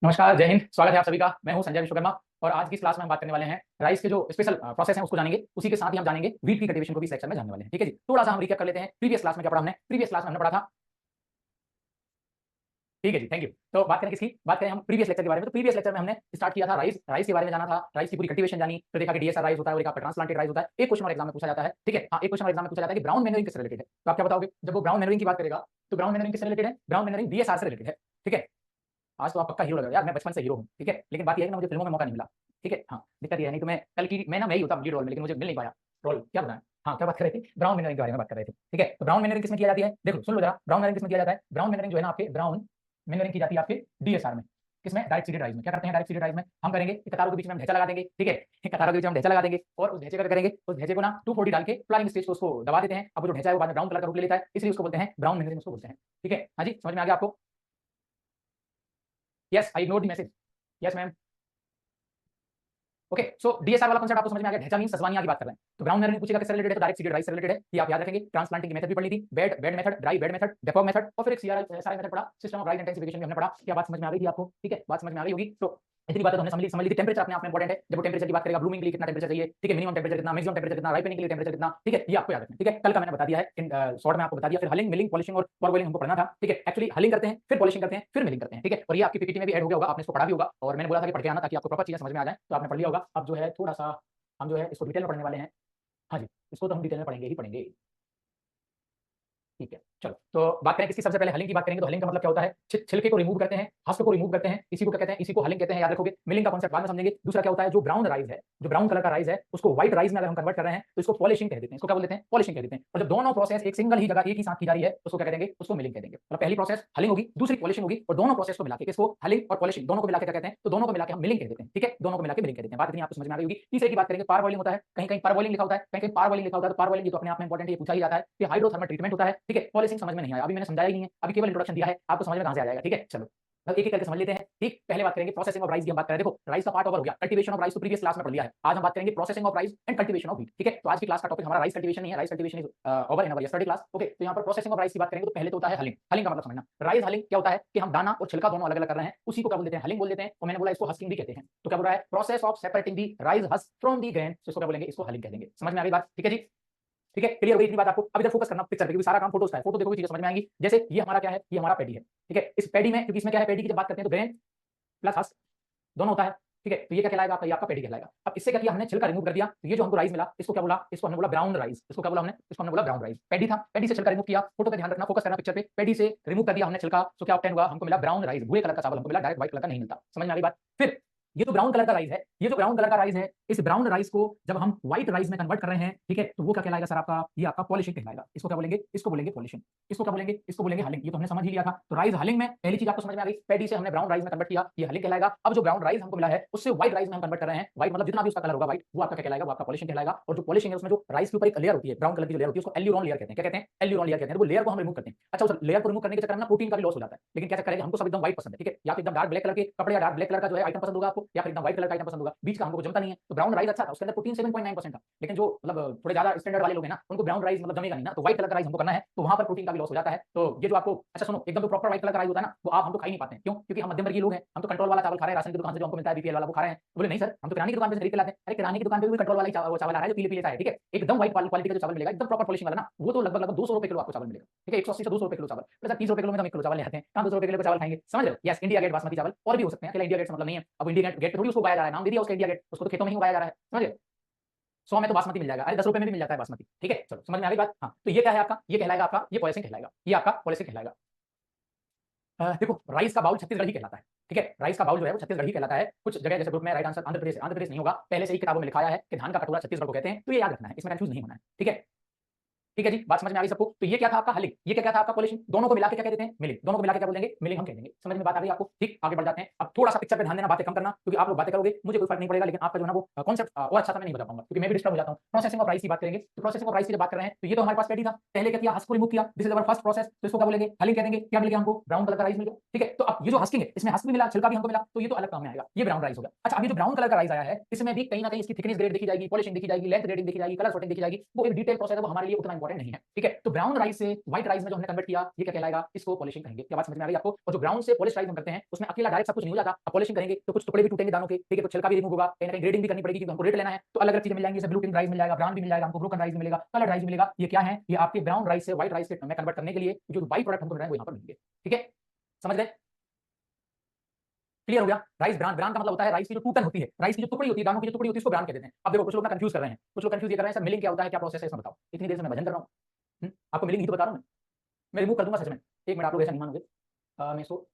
नमस्कार, जय हिंद। स्वागत है आप सभी का। मैं हूं संजय विश्वकर्मा और आज की इस क्लास में हम बात करने वाले हैं राइस के जो स्पेशल प्रोसेस है उसको जानेंगे। उसी के साथ ही हम जानेंगे व्हीट की कल्टीवेशन को भी सेक्शन में जानने वाले हैं। ठीक है जी, थोड़ा सा हम रिकैप कर लेते हैं। प्रीवियस क्लास में क्या पढ़ा हमने? प्रीवियस क्लास में हमने पढ़ा था, ठीक है जी, थैंक यू। तो बात करें किसकी? बात करें हम प्रीवियस लेक्चर के बारे में। तो प्रीवियस लेक्चर में हमने स्टार्ट किया था राइस के बारे में जाना था, राइस की पूरी कल्टीवेशन जानी, फिर देखा कि डीएसआर राइस होता है और एक आपका ट्रांसप्लांटेड राइस होता है। एक क्वेश्चन और एग्जाम में पूछा जाता है, ठीक है? हाँ, एक क्वेश्चन और एग्जाम में पूछा जाता है कि ब्राउन मैनरिंग किससे रिलेटेड है। तो आप क्या बताओगे जब वो ब्राउन मैनरिंग की बात करेगा? तो ब्राउन मैनरिंग किससे रिलेटेड है? ब्राउन मैनरिंग डीएसआर से रिलेटेड है, ठीक है? आज तो आप पक्का हीरो लग रहे हो यार, मैं बचपन से हीरो हूँ, ठीक है? लेकिन बात ये है कि ना मुझे फिल्मों में मौका नहीं मिला, ठीक है? हाँ, दिक्कत ये है, नहीं तो मैं कल की मैं ही होता लीड रोल में, लेकिन मुझे मिल नहीं पाया रोल। क्या बताएं? हाँ, क्या बात कर रहे थे? ब्राउन मैनरिंग के बारे में बात कर रहे थे, ठीक है? तो ब्राउन मैनरिंग किसमें किया जाती है? देखो सुन लो जरा, ब्राउन मैनरिंग किसमें किया जाता है? ब्राउन मैनरिंग जो है ना आपके ब्राउन मैनरिंग की जाती है आपके डीएसआर में। किसमें? डायरेक्ट सीडेड राइस में। क्या करते हैं डायरेक्ट सीडेड राइस में? हम करेंगे कि कतारों के बीच में हम ढेंचा लगा देंगे, ठीक है? कतारों के बीच में हम ढेंचा लगा देंगे और उस ढेंचे का करेंगे, उस ढेंचे को ना 240 डाल के फ्लाइंग स्टेज को उसको दबा देते हैं। अब वो जो ढेंचा है वो बाद में ब्राउन कलर का रूप ले लेता है, इसलिए उसको बोलते हैं ब्राउन मैनरिंग, उसको बोलते हैं, ठीक है? हाँ जी, समझ में आ गया आपको? Yes, I ignore the message. Yes ma'am. Okay, so DSR वाला कांसेप्ट आपको समझ में आ गया। ढेंचा मीन सजवानिया की बात कर रहे हैं। तो ब्राउन मैनरिंग पूछेगा किससे रिलेटेड है? तो डायरेक्ट सीडेड राइस से रिलेटेड है। ये आप याद रखेंगे। ट्रांसप्लांटिंग की मेथड भी पढ़नी थी, bed method, dry bed method, डेपोक मेथड और फिर एक सीआरआई मेथड पढ़ा, सिस्टम ऑफ राइस इंटेंसिफिकेशन भी हमने पढ़ा। क्या बात समझ में आ गई थी आपको? ठीक है, बात समझ में आ गई होगी। तो इतनी बातें तो हमने समझ ली थी। टेंपरेचर अपने आप में इंपॉर्टेंट है। जब वो टेंपरेचर की बात करेगा, ब्लूमिंग के लिए कितना टेंपरेचर चाहिए, ठीक है? मिनिमम टेंपरेचर कितना, मैक्सिमम टेंपरेचर कितना, राइपनिंग के लिए टेंपरेचर कितना, ठीक है? ये आपको याद रखना है, ठीक है? कल का मैंने बता दिया है, इन शॉर्ट में आपको बता दिया। फिर हलिंग, मिलिंग, पॉलिशिंग और परबॉइलिंग हमको पढ़ना था, ठीक है? एक्चुअली हलिंग करते हैं, फिर पॉलिशिंग करते हैं, फिर मिलिंग करते हैं, ठीक है? और ये आपकी पीपीटी में भी ऐड हो गया होगा, आपने इसको पढ़ा भी होगा और मैंने बोला था कि पढ़ के आना ताकि आपको प्रॉपर चीजें समझ में आ जाए। तो आपने पढ़ लिया होगा। अब जो है थोड़ा सा हम जो है इसको डिटेल में पढ़ने वाले हैं। हाँ जी, इसको तो हम डिटेल में पढ़ेंगे ही पढ़ेंगे, ठीक है? चलो, तो बात करें किसकी? सबसे पहले हलिंग की बात करेंगे। तो हलिंग का मतलब क्या होता है? छिलके को रिमूव करते हैं, हस्क को रिमूव करते हैं, इसी को क्या कहते हैं? इसी को हलिंग कहते हैं, याद रखोगे। मिलिंग का कॉन्सेप्ट बाद में समझेंगे। दूसरा क्या होता है? जो ब्राउन राइस है, जो ब्राउन कलर का राइस है, उसको व्हाइट राइस में अगर हम कन्वर्ट कर रहे हैं तो इसको पॉलिशिंग कह देते हैं। इसको क्या बोल देते हैं? पॉलिशिंग कह देते हैं। और जब दोनों प्रोसेस एक सिंगल ही जगह एक ही साथ की जा रही है उसको क्या कहेंगे? उसको मिलिंग कह देंगे। मतलब पहली प्रोसेस हलिंग होगी, दूसरी पॉलिशिंग होगी और दोनों प्रोसेस को मिला के इसको हलिंग और पॉलिशिंग दोनों को मिला के क्या कहते हैं? तो दोनों को मिला के हम मिलिंग कह देते हैं, ठीक है? दोनों को मिला के मिलिंग कह देते हैं। बात इतनी आपको समझ में आ गई होगी। तीसरे की बात करेंगे, पारबॉइलिंग होता है। कहीं कहीं पारबॉइलिंग लिखा होता है, कहीं कहीं पारबॉइलिंग लिखा होता है। तो पारबॉइलिंग ये तो अपने आप में इंपॉर्टेंट है, ये पूछा ही जाता है कि हाइड्रोथर्मल ट्रीटमेंट होता है, ठीक है? पॉलिशिंग समझ में नहीं आया, अभी मैंने समझाया ही नहीं है, अभी केवल इंट्रोडक्शन दिया है, आपको समझ में कहां से आ जाएगा? ठीक है, चलो अब एक एक करके समझ लेते हैं। ठीक, पहले बात करेंगे प्रोसेसिंग ऑफ राइस की हम बात करें। देखो राइस का पार्ट ओवर हो गया, कल्टीवेशन ऑफ राइस तो प्रीवियस क्लास में पढ़ लिया है। आज हम बात करेंगे processing of rice and cultivation of wheat, ठीक है? तो आज की क्लास का टॉपिक हमारा राइस कल्टीवेशन नहीं है, rice cultivation is over in our yesterday class. Okay, तो यहाँ पर प्रोसेसिंग ऑफ राइस की बात करेंगे तो पहले तो होता है हलिंग। हलिंग का मतलब समझना, राइस हलिंग क्या होता है कि हम दाना और छिलका दोनों अलग अलग कर रहे हैं, उसी को क्या बोल देते हैं? हलिंग बोल देते हैं। और मैंने बोला इसको हस्किंग भी कहते हैं। तो क्या बोल रहा है? Process of separating the rice husk from the grain, तो इसको क्या बोलेंगे? इसको हलिंग कह देंगे। समझ में आ गई बात? ठीक है जी, ठीक है? क्लियर हो गई इतनी बात आपको? अब इधर फोकस करना पिक्चर पे, क्योंकि सारा काम फोटोज का है। फोटो देखोगे चीजें समझ में आएंगी। जैसे ये हमारा क्या है? ये हमारा पैडी है, ठीक है? इस पैडी में, क्योंकि इसमें क्या है? पैडी की जब बात करते हैं तो ग्रेन प्लस हस्क दोनों होता है, ठीक है? तो ये क्या कहलाएगा आपका? ये आपका पैडी कहलाएगा। अब इससे क्या किया हमने? छिलका रिमूव कर दिया, तो ये जो हमको राइस मिला इसको क्या बोला? इसको हमने बोला ब्राउन राइस। इसको क्या बोला हमने? इसको हमने बोला ब्राउन राइस। पैडी था, पैडी से छिलका रिमूव किया। फोटो पे ध्यान रखना, फोकस करना पिक्चर पे। पैडी से रिमूव कर दिया हमने छिलका, तो क्या ऑब्टेन हुआ? हमको मिला ब्राउन राइस। भूरे कलर का चावल हमको मिला, डायरेक्ट व्हाइट कलर का नहीं मिलता। समझ में आ गई बात? फिर ये जो ब्राउन कलर का राइस है, ये जो ब्राउन कलर का राइस है, इस ब्राउन राइस को जब हम व्हाइट राइस में कन्वर्ट कर रहे हैं, ठीक है? तो वो क्या कहलाएगा सर आपका? ये आपका पॉलिशिंग कहलाएगा। इसको क्या बोलेंगे? इसको बोलेंगे पॉलिशिंग। इसको क्या बोलेंगे? इसको बोलेंगे हलिंग। ये तो हमने समझ ही लिया था। तो राइस हलिंग में पहली चीज आपको समझ में आ गई, पैडी से हमने ब्राउन राइस में कन्वर्ट किया, ये हलिंग कहलाएगा। अब जो ब्राउन राइस हमको मिला है उससे व्हाइट राइस में हम कन्वर्ट कर रहे हैं, व्हाइट मतलब जितना भी उसका कलर होगा व्हाइट, वो आपका क्या कहलाएगा? वो आपका पॉलिशिंग कहलाएगा। और जो पॉलिशिंग है उसमें जो राइस के ऊपर एक लेयर होती है, ब्राउन कलर की जो लेयर होती है, उसको एल्यूरोन लेयर कहते हैं। क्या कहते हैं? एल्यूरोन लेयर कहते हैं। वो लेयर को हम रिमूव करते हैं। अच्छा, उस लेयर को रिमूव करने के चक्कर में प्रोटीन का भी लॉस हो जाता है, लेकिन क्या चक्कर है? हमको सब एकदम व्हाइट पसंद है, ठीक है? या तो एकदम डार्क ब्लैक कलर के कपड़े या डार्क ब्लैक कलर का जो है आइटम पसंद होगा आपको, या फिर एकदम व्हाइट कलर का आइटम पसंद होगा, बीच का हमको जमता नहीं है। तो ब्राउन राइस अच्छा था, उसके अंदर प्रोटीन 7.9% था, लेकिन जो मतलब थोड़े ज्यादा स्टैंडर्ड वाले लोग हैं ना, उनको ब्राउन राइस मतलब जमेगा नहीं ना, तो व्हाइट कलर का राइस हमको करना है, तो वहां पर प्रोटीन का भी लॉस हो जाता है। तो ये जो आपको, अच्छा सुनो, एकदम तो प्रॉपर व्हाइट कलर का राइस होता है ना, वो आप हमको खा ही नहीं पाते हैं। क्यों? क्योंकि हम मध्यम वर्गीय लोग हैं, हम तो कंट्रोल वाला चावल खा रहे हैं, राशन की दुकान से जो हमको मिलता है बीपीएल वाला वो खा रहे हैं। बोले नहीं सर, हम तो किराने की दुकान से खरीद के लाते हैं। अरे किराने की दुकान पे भी कंट्रोल वाला चावल आ रहा है जो पीले पीले सा है, ठीक है? एकदम व्हाइट क्वालिटी का जो चावल मिलेगा, एकदम प्रॉपर पॉलिशिंग वाला ना, वो तो लगभग लगभग 200 रुपए किलो आपको चावल मिलेगा, ठीक है? 180 से 200 रुपए किलो चावल। तो सर 30 रुपए किलो में तो हम 1 किलो चावल ले आते हैं, कहां 200 रुपए किलो का चावल खाएंगे? समझ रहे हो? यस, इंडिया गेट बासमती चावल और भी हो सकते हैं, अकेला इंडिया गेट से मतलब नहीं है। अब इंडिया गेट थोड़ी उसको उगाया जा रहा है, नाम दे दिया उसका इंडिया गेट, उसको तो खेतों में ही उगाया जा रहा है। समझ रहे? 100 में तो बासमती मिल जाएगा, अरे 10 रुपए में भी मिल जाता है बासमती, ठीक है? चलो समझ में आ गई बात? हाँ, तो ये क्या है आपका? ये कहलाएगा आपका, ये पॉलिशिंग कहलाएगा, ये आपका पॉलिशिंग कहलाएगा। देखो राइस का बाउल छत्तीसगढ़ ही कहलाता है, ठीक है? राइस का बाउल जो है वो छत्तीसगढ़ ही कहलाता है। कुछ जगह जैसे ग्रुप में राइट आंसर आंध्र प्रदेश नहीं होगा, पहले से ही किताबों में लिखा है कि धान का कटोरा छत्तीसगढ़ को कहते हैं, तो ये याद रखना है, इसमें कंफ्यूज नहीं होना है, ठीक है? ठीक है जी, बात समझ में आ गई सबको? तो ये क्या था आपका हलिंग, ये क्या था आपका पॉलिशिंग। दोनों को मिला के क्या कहते हैं? मिलिंग। दोनों को मिला के क्या बोलेंगे? मिलिंग हम कह देंगे। समझ में बात आ गई आपको? ठीक, आगे बढ़ जाते हैं। अब थोड़ा सा पिक्चर पे ध्यान देना, बातें कम करना, क्योंकि आप लोग बातें करोगे मुझे कोई फर्क नहीं पड़ेगा, लेकिन आपका जो है ना वो कॉन्सेप्ट और अच्छा सा मैं नहीं बता पाऊंगा, क्योंकि मैं भी डिस्टर्ब हो जाता हूं। प्रोसेसिंग ऑफ राइस की बात करेंगे, तो प्रोसेसिंग ऑफ राइस की जब बात कर रहे हैं तो ये तो हमारे पास पैडी था, पहले क्या किया? हस्क को रिमूव किया, this is our first process, तो इसको क्या बोलेंगे? हलिंग कह देंगे। क्या मिल गया हमको? ब्राउन कलर का राइस मिल गया, ठीक है? तो अब ये जो हस्किंग है, इसमें हस्क भी मिला, छिलका भी हमको मिला, तो ये तो अलग काम में आएगा, ये ब्राउन राइस हो गया। अच्छा, अब ये जो ब्राउन कलर का राइस आया है, इसमें भी कहीं ना कहीं इसकी थिकनेस ग्रेड देखी जाएगी, पॉलिशिंग देखी जाएगी, लेंथ ग्रेडिंग देखी जाएगी, कलर सॉर्टिंग देखी जाएगी, वो एक डिटेल प्रोसेस है, वो हमारे लिए उतना इंपॉर्टेंट नहीं है, ठीक है। तो ब्राउन राइस से व्हाइट राइस में जो हमने कन्वर्ट किया, ये क्या कहलाएगा, इसको पॉलिशिंग कहेंगे। क्या बात समझ में आ गई आपको? और जो ब्राउन से पॉलिश राइस हम करते हैं उसमें अकेला डायरेक्ट सब कुछ नहीं हो जाता, अब पॉलिशिंग करेंगे तो कुछ टुकड़े भी टूटेंगे दानों के, ठीक है, तो छिलका भी रिमूव होगा, कहीं ना कहीं ग्रेडिंग भी करनी पड़ेगी क्योंकि हमको रेट लेना है, तो अलग अलग चीजें मिल जाएंगी, जैसे ब्लू टिन राइस मिल जाएगा, ब्राउन भी मिल जाएगा, हमको ब्रोकन राइस भी मिलेगा, कलर राइस भी मिलेगा। ये क्या है? ये आपके ब्राउन राइस से व्हाइट राइस में कन्वर्ट करने के लिए जो बाई प्रोडक्ट हमको मिल रहा है वो यहाँ पर मिलेंगे, ठीक है, समझ गए? क्लियर हो गया? राइस ब्रान, ब्रान का मतलब होता है राइस की जो टूटन होती है, राइस की जो टुकड़ी होती है, दानों की जो टुकड़ी होती है, उसको ब्रान कह देते हैं। अब देखो कुछ लोग ना कंफ्यूज कर रहे हैं, कुछ लोग कंफ्यूज ये कर रहे हैं सर मिलिंग क्या होता है, क्या प्रोसेस है, इसमें बताओ। इतनी देर से मैं भजन कर रहा हूँ, आपको मिलिंग ही तो बता रहा हूँ मैं रिमूव कर दूंगा सच में। एक मिनट, आप लोग ऐसा नहीं मानोगे। मैं इसको,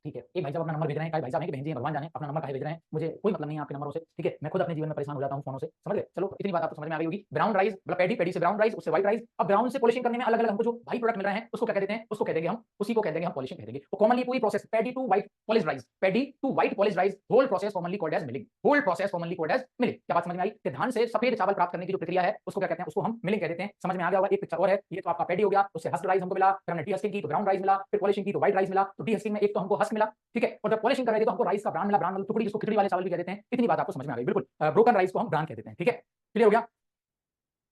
ठीक है, एक भाई साहब अपना नंबर भेज रहे हैं, भाई साहब हैं कि बहन जी हैं, भगवान जाने अपना नंबर काहे भेज रहे हैं, मुझे कोई मतलब नहीं है आपके नंबरों से, ठीक है, मैं खुद अपने जीवन में परेशान हो जाता हूँ फोनों से, समझ गए? चलो इतनी बात आपको समझ में आ गई होगी। ब्राउन राइस मतलब पैडी, पैडी से ब्राउन राइस, उससे व्हाइट राइस। अब ब्राउन से पॉलिशिंग करने में अलग अलग हमको जो भाई प्रोडक्ट मिल रहे हैं उसको क्या कहते हैं, उसको कह देंगे हम, उसी को कह देंगे हम पॉलिशिंग कह देंगे। तो कॉमनली पूरी process paddy to white polish rice, paddy to white polish rice, whole process commonly called as milling, whole process commonly called as milling. क्या बात समझ में आई? कि धान से सफेद चावल प्राप्त करने की जो प्रक्रिया है उसको क्या कहते हैं, उसको हम मिलिंग कह देते हैं। समझ में आ गया होगा? एक पिक्चर और है, ये तो आपका पैडी हो गया, उससे हस्क राइस हमको मिला, फिर हमने डी हस्किंग की तो ब्राउन राइस मिला, फिर पॉलिशिंग की तो व्हाइट राइस मिला। तो डी हस्किंग में एक तो हमको हस्क मिला, ठीक है, और जब पॉलिशिंग कर रहे थे तो हमको राइस का ब्रांड मिला, ब्रांड मतलब टुकड़ी, जिसको खिचड़ी वाले चावल भी कह देते हैं। इतनी बात आपको समझ में आ गई? बिल्कुल, ब्रोकन राइस को हम ब्रांड कह देते हैं, ठीक है, क्लियर हो गया?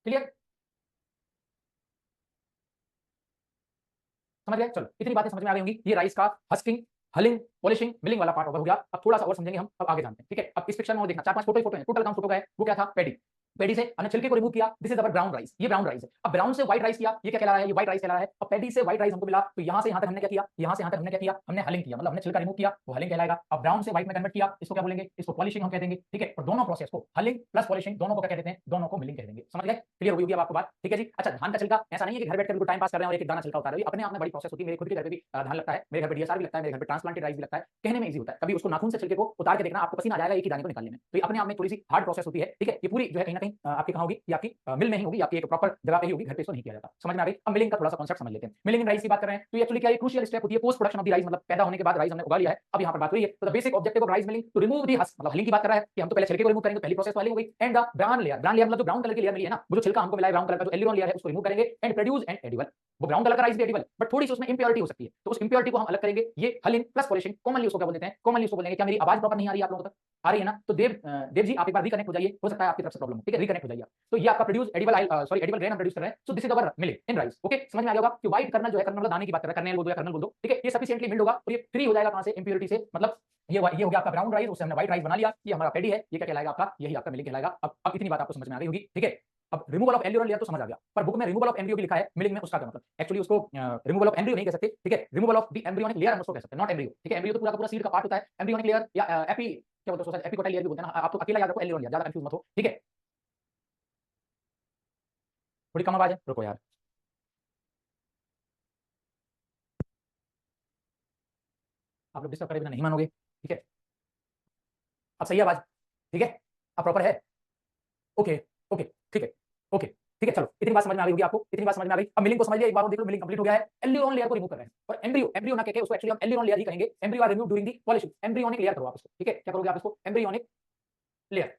क्लियर, समझ गए? चलो इतनी बातें समझ में आ गई होंगी। ये राइस का हस्किंग, हलिंग, पॉलिशिंग, मिलिंग वाला पार्ट हो गया। अब थोड़ा सा और समझेंगे हम, अब आगे जानते हैं, ठीक है। अब इस पिक्चर में और देखना, चार पांच फोटो हैं, टोटल काम फोटो का है, वो क्या था, पैडी, पैडी से हमने छिलके को रिमूव किया, this is our brown rice, ये ब्राउन राइस है। अब ब्राउन से व्हाइट राइस किया, ये क्या कहला रहा है, ये व्हाइट राइस कहला रहा है। अब पैडी से व्हाइट राइस हमको मिला, तो यहां से यहां तक हमने क्या किया, यहां से यहां तक हमने क्या किया, हमने हलिंग किया, मतलब हमने छिलका रिमूव किया, वो हलिंग कहलाएगा। अब ब्राउन से व्हाइट में कन्वर्ट किया, इसको क्या बोलेंगे, इसको पॉलिशिंग हम कह देंगे, ठीक है। और दोनों प्रोसेस को हलिंग प्लस पॉलिशिंग दोनों को क्या कह देते हैं, दोनों को मिलिंग कह देंगे। समझ गए? क्लियर हो गई अब आपको बात? ठीक है जी। अच्छा, धान का छिलका ऐसा नहीं है कि घर बैठ कर टाइम पास कर रहे हैं और एक दाना छिलका उतार रहे हैं, अपने आप में बड़ी प्रोसेस होती है। मेरे खुद के घर पे भी धान लगता है, मेरे घर पे डीएसआर भी लगता है, मेरे घर पे ट्रांसप्लांटेड राइस भी लगता है, कहने में इजी होता है। कभी उसको नाखून से छिलके को उतार के देखना, आपको पसीना आ जाएगा एक ही दाने को निकालने में। तो ये अपने आप में थोड़ी सी हार्ड प्रोसेस होती है, ठीक है। ये पूरी जो है कहीं ना कहीं आपकी कहां होगी, ये आपकी मिल नहीं होगी, आपकी एक प्रॉपर जगह पे ही होगी, घर पे इसको नहीं किया जाता। समझ में आ गई? अब मिलिंग का थोड़ा सा कांसेप्ट समझ लेते हैं। मिलिंग इन राइस की बात कर रहे हैं तो ये एक्चुअली क्या है, क्रूशियल स्टेप होती है post production of the rice, मतलब पैदा होने के बाद राइस हमने उगा लिया है, अब यहाँ पर बात हुई है। तो the basic objective of rice milling to remove the husk, मतलब हलिंग की बात कर रहा है कि हम तो पहले छिलके को रिमूव करेंगे, तो पहली प्रोसेस तो हलिंग हो गई। And the brown layer, brown layer मतलब जो ब्राउन कलर की लेयर मिली है ना, वो जो छिलका हमको मिला है ब्राउन कलर का, जो एलिरॉन लेयर है उसको रिमूव करेंगे एंड प्रोड्यूस एंड एडिबल। वो ब्राउन कलर का राइस भी एडिबल, बट थोड़ी सी उसमें इंप्योरिटी हो सकती है, तो उस इंप्योरिटी को हम अलग करेंगे। ये हलिंग प्लस पॉलिशिंग, कॉमनली उसको क्या बोल देते हैं, कॉमनली उसको बोलेंगे। क्या मेरी आवाज प्रॉपर नहीं आ रही है आप लोगों तक? आ रही है ना? तो देव जी आप एक बार रिकनेक्ट हो जाइए, हो सकता है आपकी तरफ से प्रॉब्लम हो, ठीक है, रिकनेक्ट हो जाइए। तो ये आपका produce edible sorry edible grain हम प्रोड्यूस कर रहे हैं। So this is our milling in rice, okay. समझ में आ गया होगा कि व्हाइट कर्नल जो है, कर्नल मतलब दाने की बात कर रहा है, कर्नल बोल दो या कर्नल बोल दो, ठीक है। ये सफिशिएंटली मिल्ड होगा और ये फ्री हो जाएगा कहां से, इंप्योरिटी से। मतलब ये हो गया आपका ब्राउन राइस, उससे हमने व्हाइट राइस बना लिया, ये हमारा पैडी है, ये क्या कहलाएगा आपका, यही आपका मिलिंग कहलाएगा। अब इतनी बात आपको समझ में आ गई होगी, ठीक है। अब रिमूवल ऑफ एम्ब्रियो लेयर तो समझ आ गया, पर बुक में रिमूवल ऑफ एम्ब्रियो भी लिखा है, मिलिंग में उसका क्या मतलब, एक्चुअली उसको रिमूवल ऑफ एम्ब्रियो नहीं कह सकते, ठीक है, removal of the embryonic layer हम उसको कह सकते हैं, नॉट एम्ब्रियो, ठीक है। एम्ब्रियो तो पूरा का पूरा सीड का पार्ट होता है, एम्ब्रियोनिक लेयर या एपी क्या बोलते हैं, एपिकोटल लेयर भी बोलते हैं ना, आप तो अकेला याद रखो एलिरॉन लेयर, ज्यादा कंफ्यूज मत हो, ठीक है। थोड़ी कम आवाज है, रुको यार, आप लोग डिस्टर्ब करे बिना नहीं मानोगे, ठीक है। अब सही है आवाज, ठीक है, अब प्रॉपर है, ओके, ओके, ठीक है, ओके, ठीक है। चलो इतनी बात समझ में आ गई होगी आपको, इतनी बात समझ में आ गई। अब मिलिंग को समझ लिया, एक बार और देख लो, मिलिंग कंप्लीट हो गया है। एलिरॉन लेयर को रिमूव कर रहे हैं, और एम्ब्रियो, एम्ब्रियो ना कहके उसको एक्चुअली हम एलिरॉन लेयर ही कहेंगे। Embryo are removed during the polishing, embryonic layer करो आप इसको, ठीक है। क्या करोगे आप इसको, embryonic layer.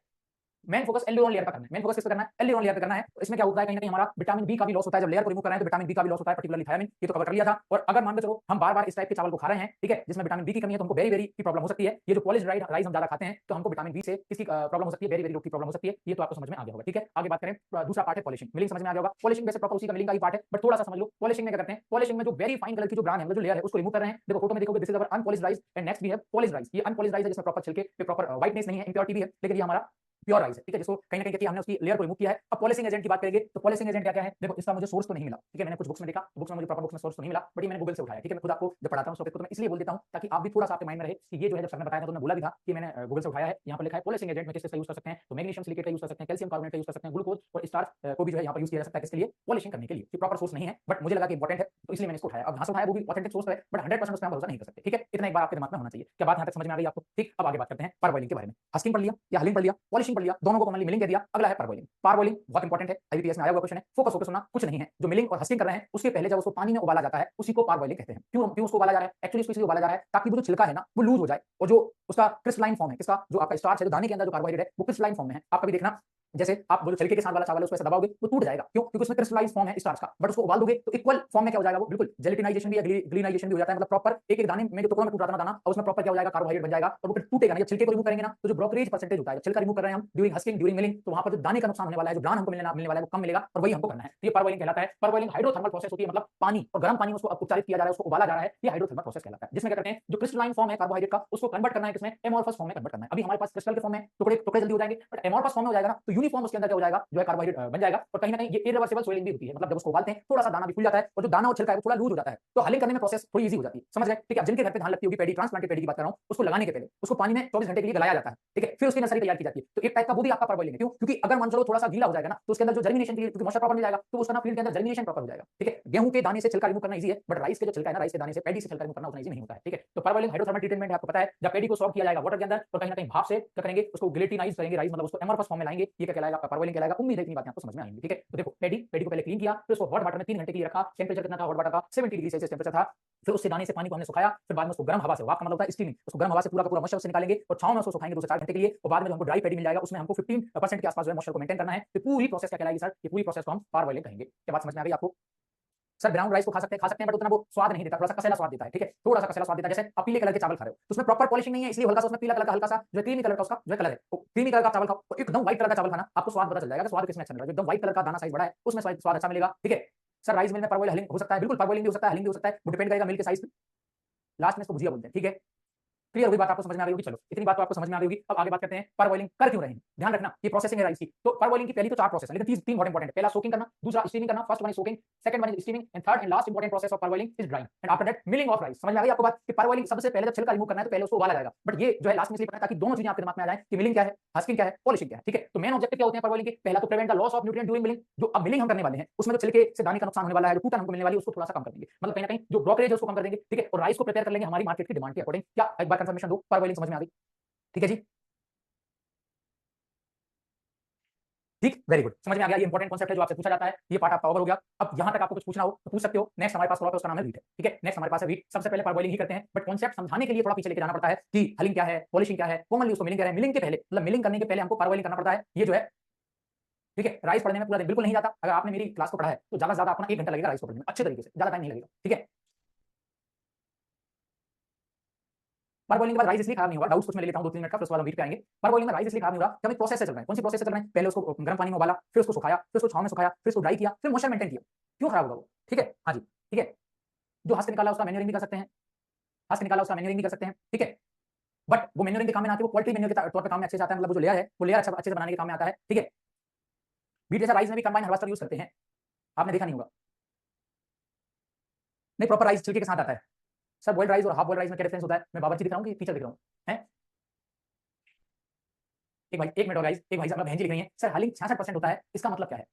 Main focus aleurone layer पे करना है, मेन फोकस किस पे करना है, एलिरॉन लेयर पे करना है। तो इसमें क्या होता है, कहीं ना कहीं हमारा विटामिन बी का भी लॉस होता है, जब लेयर को रिमूव कर रहे हैं तो विटामिन बी का भी लॉस होता है, पर्टिकुलरली थायमिन, ये तो कवर कर लिया था। और अगर मान के चलो हम बार बार इस टाइप के चावल को खा रहे हैं, ठीक है, जिसमें विटामिन बी की कमी है, तो हमको वेरी वेरी की प्रॉब्लम हो सकती है। ये जो पॉलिश राइस हम ज्यादा खाते हैं तो हमको विटामिन बी से किसकी प्रॉब्लम हो सकती है, वेरी वेरी लोग की प्रॉब्लम हो सकती है। ये तो आपको समझ में आ गया होगा, ठीक है। आगे बात करें, दूसरा पार्ट है पॉलिशिंग। मिलिंग समझ में आ गया होगा, पॉलिशिंग वैसे प्रॉपर उसी का मिलिंग का ही पार्ट है, बट थोड़ा सा समझ लो पॉलिशिंग में क्या करते हैं। पॉलिशिंग में जो वेरी फाइन कलर की जो ब्राउन है, जो लेयर है, उसको रिमूव कर रहे हैं। देखो फोटो में देखोगे, this is our unpolished rice and next we have polished rice. ये अनपॉलिश्ड राइस है जिसमें प्रॉपर छिलके पे प्रॉपर व्हाइटनेस नहीं है, इंप्योरिटी भी है, लेकिन ये हमारा प्योर राइस है, ठीक है, जिसको कहीं ना कहीं हमने उसकी लेयर को रिमूव किया है। अब पॉलिशिंग एजेंट की बात करेंगे तो पॉलिशिंग एजेंट क्या क्या है, देखो इसका मुझे सोर्स तो नहीं मिला, ठीक है, मैंने कुछ बुक्स में देखा, बुक्स में मुझे प्रॉपर बुक्स में सोर्स तो नहीं मिला, बट ये मैंने गूगल से उठाया, ठीक है। मैं खुद आपको जब पढ़ाता हूं उस टॉपिक को तो मैं इसलिए बोल देता हूं ताकि आप भी थोड़ा सा आपके माइंड में रहे कि ये जो है, जब सर ने बताया था तो मैं बोला भी था कि मैंने गूगल से उठाया है। यहाँ पर लिखा है पॉलिशिंग एजेंट में किस का यूज कर सकते हैं, तो मैग्नीशियम सिलिकेट का यूज कर सकते हैं, कैल्शियम कार्बोनेट का यूज कर सकते हैं, ग्लूकोज और स्टार्च को भी जो है यहाँ पर यूज किया जा सकता है, किसके लिए, पॉलिशिंग करने के लिए। ये प्रॉपर सोर्स नहीं है, बट मुझे लगा कि इंपॉर्टेंट है तो इसलिए मैंने इसको उठाया। अब यहाँ से उठाया, वो भी ऑथेंटिक सोर्स है, बट 100% उस पर भरोसा नहीं कर सकते, ठीक है। इतना एक बार आपके दिमाग में होना चाहिए। क्या बात यहाँ तक समझ में आ गई आपको? ठीक, अब आगे बात करते हैं पारबॉइलिंग के बारे में। हस्किंग पढ़ लिया या हलिंग पढ़ लिया, पॉलिशिंग पढ़ लिया, दोनों को कॉमनली मिलिंग कह दिया। अगला है पारबॉइलिंग। पारबॉइलिंग बहुत इंपॉर्टेंट है, आईबीपीएस में आया हुआ क्वेश्चन है, फोकस होकर सुनना, कुछ नहीं है। जो मिलिंग और हस्किंग कर रहे हैं उसके पहले जब उसको पानी में उबाला जाता है उसी को पारबॉइलिंग कहते हैं। क्यों उसको उबाला जा रहा है, एक्चुअली उसको इसलिए उबाला जा रहा है ताकि वो जो छिलका है ना वो लूज हो जाए, और जो उसका क्रिस्टलाइन फॉर्म है, किसका, जो आपका स्टार्च है, जो दाने के अंदर जो कार्बोहाइड्रेट है वो क्रिस्टलाइन फॉर्म में है। आप कभी देखना जैसे आप वो जो छिलके के साथ वाला चावल है उसको ऐसे दबाओगे वो टूट जाएगा, क्यों? क्योंकि उसमें क्रिस्टलाइज फॉर्म है स्टार्च का, बट उसको उबाल दोगे तो इक्वल फॉर्म में क्या हो जाएगा, वो बिल्कुल जेलेटिनाइजेशन भी या ग्लिनाइजेशन भी हो जाता है, मतलब प्रॉपर एक एक दाने में जो टुकड़ों में टूट रहा था ना दाना, और उसमें प्रॉपर क्या हो जाएगा, कार्बोहाइड्रेट बन जाएगा, और वो फिर टूटेगा नहीं। जब छिलके को रिमूव करेंगे ना तो जो ब्रोकरेज परसेंटेज होता है, छिलका रिमूव कर रहे हैं हम ड्यूरिंग हस्किंग ड्यूरिंग मिलिंग, तो वहां पर जो दाने का नुकसान होने वाला है, जो ब्रान हमको मिलने वाला है वो कम मिलेगा, और वही हमको करना है। तो ये पारबॉइलिंग कहलाता है। पारबॉइलिंग हाइड्रोथर्मल प्रोसेस होती है, मतलब पानी और गर्म पानी में उसको उपचारित किया जा रहा है, उसको उबाला जा रहा है, ये हाइड्रोथर्मल प्रोसेस कहलाता है। जिसमें क्या करते हैं, जो क्रिस्टलाइन फॉर्म है कार्बोहाइड्रेट का उसको कन्वर्ट करना है किसमें, एमोर्फस फॉर्म में कन्वर्ट करना है। अभी हमारे पास क्रिस्टल के फॉर्म में टुकड़े टुकड़े जल्दी हो जाएंगे, बट एमोर्फस फॉर्म में हो जाएगा ना तो यूनिफॉर्म उसके अंदर क्या हो जाएगा, जो है कार्बोहाइड्रेट बन जाएगा, और कहीं ना कहीं ये इरिवर्सिबल स्वेलिंग भी होती है, मतलब जब उसको उबालते हैं थोड़ा सा दाना भी फूल जाता है, और जो दाना और छिलका है वो थोड़ा लूज हो जाता है, तो हलिंग करने में प्रोसेस थोड़ी इजी हो जाती है। समझ गए? ठीक है। जिनके घर पे धान लगती होगी, पेडी ट्रांसप्लांटेड पेडी की बात कर रहा हूं, उसको लगाने के पहले उसको पानी में 24 घंटे के लिए गलाया जाता है, ठीक है, फिर उसकी नर्सरी तैयार की जाती है। तो एक टाइप का वो भी आपका पारबॉइलिंग है। क्यों? क्योंकि अगर मान चलो थोड़ा सा गीला हो जाएगा ना तो उसके अंदर जो जर्मिनेशन के लिए, क्योंकि मॉइस्चर प्रॉपर मिल जाएगा तो उसका ना फील्ड के अंदर जर्मिनेशन प्रॉपर हो जाएगा, ठीक है। गेहूं के दाने से छिलका रिमूव करना इजी है, बट राइस के जो छिलका है ना, राइस के दाने से, पेडी से छिलका रिमूव करना उतना इजी नहीं होता है, ठीक है। तो पारबॉइलिंग हाइड्रोथर्मल ट्रीटमेंट है, आपको पता है, जब पेडी को सॉक किया जाएगा वाटर के अंदर, तो कहीं ना कहीं भाप से क्या करेंगे, उसको गिलेटिनाइज करेंगे, राइस मतलब उसको एमोर्फस फॉर्म में लाएंगे, ये क्या कहलाएगा, आपका पारबॉइलिंग कहलाएगा। उम्मीद है इतनी बातें आपको समझ में आएंगी, ठीक है। तो देखो, पेडी को पहले क्लीन किया, फिर उसको हॉट वाटर में 3 घंटे के लिए रखा, टेंपरेचर कितना था हॉट वाटर का, 70 डिग्री सेल्सियस टेंपरेचर था। फिर उससे दाने से पानी को हमने सुखाया, फिर बाद में उसको गर्म हवा से, वाफ का मतलब होता है स्टीमिंग, उसको गर्म हवा से पूरा का पूरा मॉइस्चर से निकालेंगे और छांव में उसको सुखाएंगे 2 से 4 घंटे के लिए, और बाद में जो हमको ड्राई पेडी मिल जाएगा उसमें हमको 15% के आसपास जो है मॉइस्चर को मेंटेन करना है। तो पूरी प्रोसेस क्या कहलाएगी सर, ये पूरी प्रोसेस को हम पारबॉइलिंग कहेंगे। क्या बात समझ में आ गई आपको? सर ब्राउन राइस को खा सकते हैं, बट उतना वो स्वाद नहीं देता, थोड़ा सा कसैला स्वाद देता है, ठीक है, थोड़ा सा कसैला स्वाद देता है। जैसे आप पीले कलर के चावल खा रहे हो तो उसमें प्रॉपर पॉलिशिंग नहीं है, इसलिए हल्का सा उसमें पीला कलर का, हल्का सा जो क्रीमी कलर का उसका जो कलर है, तो क्रीमी कलर का चावल खाओ तो एकदम व्हाइट कलर का चावल खाना, आपको स्वाद पता चल जाएगा कि स्वाद किसमें अच्छा मिल रहा है। एकदम व्हाइट कलर का दाना साइज बड़ा है उसमें स्वाद अच्छा मिलेगा, ठीक है। सर राइस मिल में पारबॉइल हलिंग हो सकता है, बिल्कुल पारबॉइलिंग भी हो सकता है, हलिंग भी हो सकता है, वो डिपेंड करेगा मिल के साइज पे। लास्ट में इसको भुजिया बोलते हैं, ठीक है। क्लियर हुई बात, आपको समझ में आ गई होगी। चलो इतनी बात तो आपको समझ में आ गई होगी। अब आगे बात करते हैं पारबॉइलिंग कर क्यों रहे हैं। ध्यान रखना ये प्रोसेसिंग है राइस की। तो पारबॉइलिंग की पहली तो 4 प्रोसेस है, लेकिन 3 बहुत इंपॉर्टेंट है। पहला सोकिंग करना, दूसरा स्टीमिंग करना, first one is soaking, second one is steaming, and third and last important process of parboiling is drying, and after that milling of rice. समझ में आ गई आपको बात कि पारबॉइलिंग सबसे पहले जब छिलका रिमूव करना है तो पहले उसको उबाला जाएगा, बट ये जो है लास्ट में इसलिए पता है ताकि दोनों चीजें आपके दिमाग में आ जाए कि मिलिंग क्या है, हस्किंग क्या है, पॉलिशिंग क्या है, ठीक है। तो मेन ऑब्जेक्टिव क्या होते हैं पारबॉइलिंग के, पहला तो prevent the loss of nutrient during milling. जो अब मिलिंग हम करने वाले हैं उसमें जो छिलके से दाने का नुकसान होने वाला है, जो टूटन हमको मिलने वाली है, उसको थोड़ा सा कम कर देंगे, मतलब कहीं ना कहीं जो ब्रोकरेज है उसको कम कर देंगे, ठीक है, और राइस को प्रिपेयर कर लेंगे हमारी मार्केट की डिमांड के अकॉर्डिंग। क्या एक बार कंफर्मेशन दो, पारबॉइलिंग समझ में आ गई? ठीक है जी, ठीक, वेरी गुड, समझ में आ गया। ये इंपॉर्टेंट कॉन्सेप्ट है जो आपसे पूछा जाता है, ये पार्ट आपका ओवर हो गया। अब यहां तक आपको कुछ पूछना हो तो पूछ सकते हो। नेक्स्ट हमारे पास थोड़ा उसका नाम है वीट है, ठीक है। नेक्स्ट हमारे पास है वीट। सबसे पहले पारबॉइलिंग ही करते हैं, बट कॉन्सेप्ट समझाने के लिए थोड़ा पीछे लेके जाना पड़ता है कि हलिंग क्या है, पॉलिशिंग क्या है। कॉमनली उसको मिलिंग कह रहे हैं। मिलिंग के पहले, मतलब मिलिंग करने के पहले हमको पारबॉइलिंग करना पड़ता है, ये जो है, ठीक है। राइस पढ़ने में पूरा दिन बिल्कुल नहीं जाता। अगर आपने मेरी क्लास को पढ़ा है तो ज्यादा से ज्यादा अपना 1 घंटा लगेगा राइस को पढ़ने में अच्छे तरीके से, ज्यादा टाइम नहीं लगेगा, ठीक है। पारबॉइलिंग के बाद राइस इसलिए खराब नहीं होगा, डाउट्स कुछ मैं ले लेता हूं 2-3 मिनट का, फिर उसके बाद हम वीट पे आएंगे। पारबॉइलिंग में राइस इसलिए खराब नहीं हो रहा कि हम एक प्रोसेस से चल रहे हैं। कौन सी प्रोसेस से चल रहे हैं? पहले उसको गर्म पानी में उबाला, फिर उसको सुखाया, फिर उसको छांव में सुखाया, फिर उसको ड्राई किया, फिर मॉइस्चर मेंटेन किया। क्यों खराब होगा वो? ठीक है, हाँ जी, ठीक है। जो हस्त निकाला उसका मैन्योरिंग भी कर सकते हैं, हस्त निकाला उसका मैन्योरिंग भी कर सकते हैं, ठीक है। बट वो मैन्योरिंग के काम में ना आती है, वो क्वालिटी मैन्योर के तौर पे काम में अच्छे से आता है, मतलब वो जो लेयर है वो लेयर अच्छा अच्छे से बनाने के काम में आता है, ठीक है। वीट जैसा राइस में भी कंबाइन हार्वेस्टर यूज करते हैं, आपने देखा नहीं होगा। नहीं, प्रॉपर राइस छिलके के साथ आता है। सर बॉइल्ड राइस और हाफ बॉइल्ड राइस में क्या डिफरेंस होता है? मैं बावर्ची दिख रहा हूँ कि टीचर दिख रहा हूँ हैं? एक भाई, 1 मिनट और गाइस, एक भाई साहब बहन जी लिख रही हैं, सर हलिंग 66% होता है, इसका मतलब क्या है?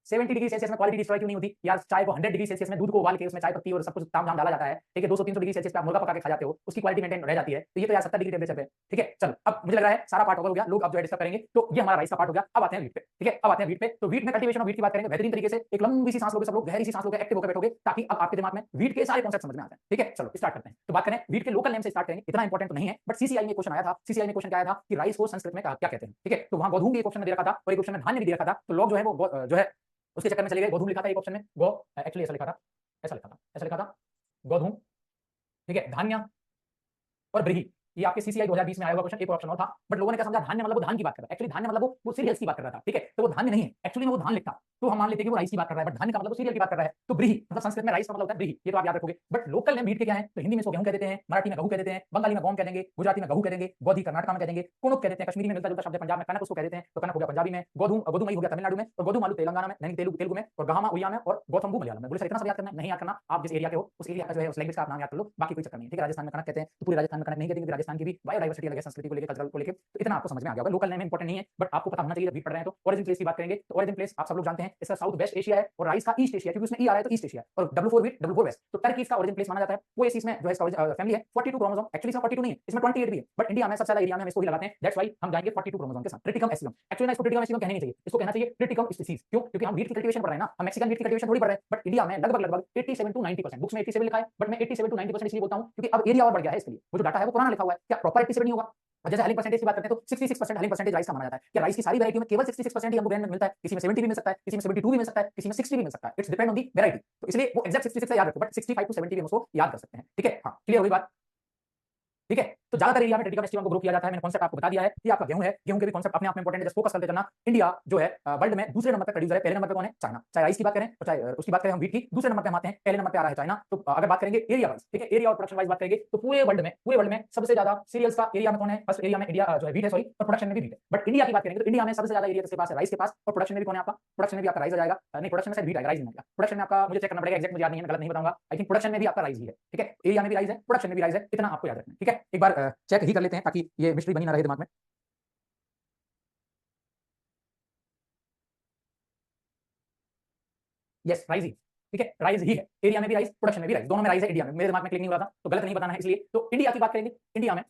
70 डिग्री सेल्सियस में क्वालिटी डिस्ट्रॉय क्यों नहीं होती यार? चाय को 100 डिग्री सेल्सियस में दूध को उबाल के उसमें चाय पत्ती और सब कुछ ताम झाम डाला जाता है, ठीक है। 200-300 डिग्री सेल्सियस पे आप मुर्गा पका के खा जाते हो, उसकी क्वालिटी मेंटेन रह जाती है। तो ये तो यार 70 डिग्री टेंपरेचर पे, ठीक है। चलो अब मुझे लग रहा है सारा पार्ट कवर हो गया, लोग अब जो है डिस्कस करेंगे। तो ये हमारा राइस का पार्ट हो गया। अब आते हैं वीट पे, ठीक है। अब आते हैं वीट पे। तो वीट में कल्टीवेशन ऑफ वीट की बात करेंगे बेहतरीन तरीके से। एक लंबी सी सांस लोगे सब लोग, गहरी सी सांस लोगे, एक्टिव होकर बैठोगे, ताकि अब आपके दिमाग में वीट के सारे कॉन्सेप्ट समझ में आ जाए, ठीक है। चलो स्टार्ट करते हैं। तो बात करें वीट के लोकल नेम से स्टार्ट करेंगे, इतना इंपॉर्टेंट तो नहीं है, बट सीसीआई में क्वेश्चन आया था। सीसीआई में क्वेश्चन क्या आया था कि राइस को संस्कृत में क्या कहते हैं, ठीक है। तो वहां गोधूम भी एक ऑप्शन में दे रखा था और एक ऑप्शन में धान्य भी दे रखा था। तो लोग जो है वो जो है उसके चक्कर में चले गए, गोधूम लिखा था एक ऑप्शन में, गो एक्चुअली ऐसा लिखा था, ऐसा लिखा था, ऐसा लिखा था, गोधूम, ठीक है, धान्य और ब्रिही। ये आपके सीसीआई 2020 में आया हुआ क्वेश्चन, एक ऑप्शन और था, बट लोगों ने क्या समझा, धान्य मतलब वो धान की बात कर रहा है। एक्चुअली धान्य मतलब वो सीरियल्स की बात कर रहा था, ठीक है। तो वो धान्य नहीं है, एक्चुअली वो धान लिखता तो हम मान लेते हैं कि वो राइस की बात कर रहा है, बट धान्य का मतलब वो सीरियल की बात कर रहा है। तो ब्रिही मतलब संस्कृत में राइस का मतलब होता है ब्रिही, ये तो आप याद रखोगे। बट लोकल नेम वीट के क्या है? तो हिंदी में इसको गेहूं कह देते हैं, मराठी में गहू कह देते हैं, बंगाली में गौम कह देंगे, गुजराती में गहू कह देंगे, गोधी कर्नाटक में कह देंगे, कुणुक कह देते हैं, कश्मीरी में मिलता जुलता शब्द है, पंजाब में कनक उसको कह देते हैं, तो कनक हो गया पंजाबी में, गोधूम गोधुमई हो गया तमिलनाडु में, और गोधुमालू तेलंगाना में, नहीं तेलुगु में, और गहामा उड़िया में, और गौतम्बू मलयालम में। बोले सर इतना सब याद करना है? नहीं याद करना, आप जिस एरिया के हो उस एरिया का जो है उस लैंग्वेज का आप नाम याद कर लो, बाकी कोई चक्कर नहीं है, ठीक है। राजस्थान में कनक कहते हैं तो पूरे राजस्थान में कनक नहीं कहते, क्योंकि राजस्थान की भी बायोडाइवर्सिटी अलग है, संस्कृति को लेकर, कल्चर को लेकर। तो इतना आपको समझ में आ गया होगा। लोकल नेम इंपॉर्टेंट नहीं है, बट आपको पता होना चाहिए जब वीट पढ़ रहे हैं। तो ओरिजिन प्लेस की बात करेंगे तो ओरिजिन प्लेस आप सब लोग जानते हैं, इसका साउथ वेस्ट एशिया है और राइस का ईस्ट एशिया, क्योंकि उसमें ई आ रहा है तो ईस्ट एशिया, और W4 वीट W4 वेस्ट, तो टर्की इसका ओरिजिन प्लेस माना जाता है। वो इस इसमें जो है इसका फैमिली है 42 क्रोमोसोम, एक्चुअली इसमें 42 नहीं है, इसमें 28 भी है, बट इंडिया में सबसे ज्यादा एरिया में हम इसको ही लगाते हैं, दैट्स व्हाई हम जाएंगे 42 क्रोमोसोम के साथ। ट्रिटिकम एसियम, एक्चुअली ना इसको ट्रिटिकम एसियम कहना नहीं चाहिए, इसको कहना चाहिए ट्रिटिकम स्पीसीज। क्यों? क्योंकि हम वीट की कल्टीवेशन पढ़ रहे हैं ना, हम मैक्सिकन वीट की कल्टीवेशन थोड़ी पढ़ रहे हैं, बट इंडिया में लगभग 87 to 90%, बुक्स में 87 लिखा है, बट मैं 87 to 90% इसलिए बोलता हूं क्योंकि अब एरिया और बढ़ गया है इसके लिए। वो जो डाटा है वो पुराना लिखा हुआ है, क्या प्रॉपर 87 नहीं होगा? और जैसे हलिंग परसेंटेज की बात करते हैं तो 66% हलिंग परसेंटेज राइस का माना जाता है। क्या राइस की सारी वैरायटी में केवल 66% ही हमको ग्रेन मिलता है? किसी में 70 भी मिल सकता है, किसी में 72 भी मिल सकता है, किसी में 60 भी मिल सकता है। It's depend on the variety. तो इसलिए वो एग्जैक्ट 66 से याद रखो, बट 65 टू 70 भी हम उसको याद कर सकते हैं। ठीक है, हाँ क्लियर हुई बात? ठीक है, तो ज्यादातर एरिया में ट्रेडिकल स्टीम को ग्रो किया जाता है। मैंने कॉन्सेप्ट आपको बता दिया है। ये आपका गेहूं है, गेहूं के भी कॉन्सेप्ट अपने आप में इंपॉर्टेंट है, जस्ट फोकस करते चलना। इंडिया जो है वर्ल्ड में दूसरे नंबर पर प्रोड्यूसर है, पहले नंबर पे कौन है? चाइना। चाहे राइस की बात करें और चाहे उसकी बात करें हम व्हीट की, दूसरे नंबर पे हम आते हैं, पहले नंबर पे आ रहा है चाइना। तो अगर बात करेंगे एरिया वाइज, ठीक है, एरिया और प्रोडक्शन वाइज बात करेंगे तो पूरे वर्ल्ड में सबसे ज्यादा सीरियल्स का एरिया में कौन है? फर्स्ट एरिया में इंडिया जो है व्हीट है, सॉरी, और प्रोडक्शन में भी व्हीट है। बट इंडिया की बात करेंगे तो इंडिया में सबसे ज्यादा एरिया किसके पास है? राइस के पास। और प्रोडक्शन में भी कौन है आपका? प्रोडक्शन में भी आपका राइस आ जाएगा। नहीं, प्रोडक्शन में शायद व्हीट आएगा, राइस नहीं आएगा। प्रोडक्शन में आपका मुझे चेक करना पड़ेगा, एग्जैक्ट मुझे याद नहीं है, मैं गलत नहीं बताऊंगा। आई थिंक प्रोडक्शन में भी आपका राइस ही है। ठीक है, एरिया में भी राइस है, प्रोडक्शन में भी राइस है, इतना आपको याद रखना है। ठीक है, एक बार चेक ही कर लेते हैं ताकि ये मिस्ट्री बनी ना रहे दिमाग में। यस, राइज ही। ठीक है, राइज ही है, एरिया में भी राइज, प्रोडक्शन में भी राइज, दोनों में राइज है। इंडिया में मेरे दिमाग में क्लिक नहीं हो रहा था तो गलत नहीं बताना है इसलिए। तो इंडिया की बात करेंगे, इंडिया में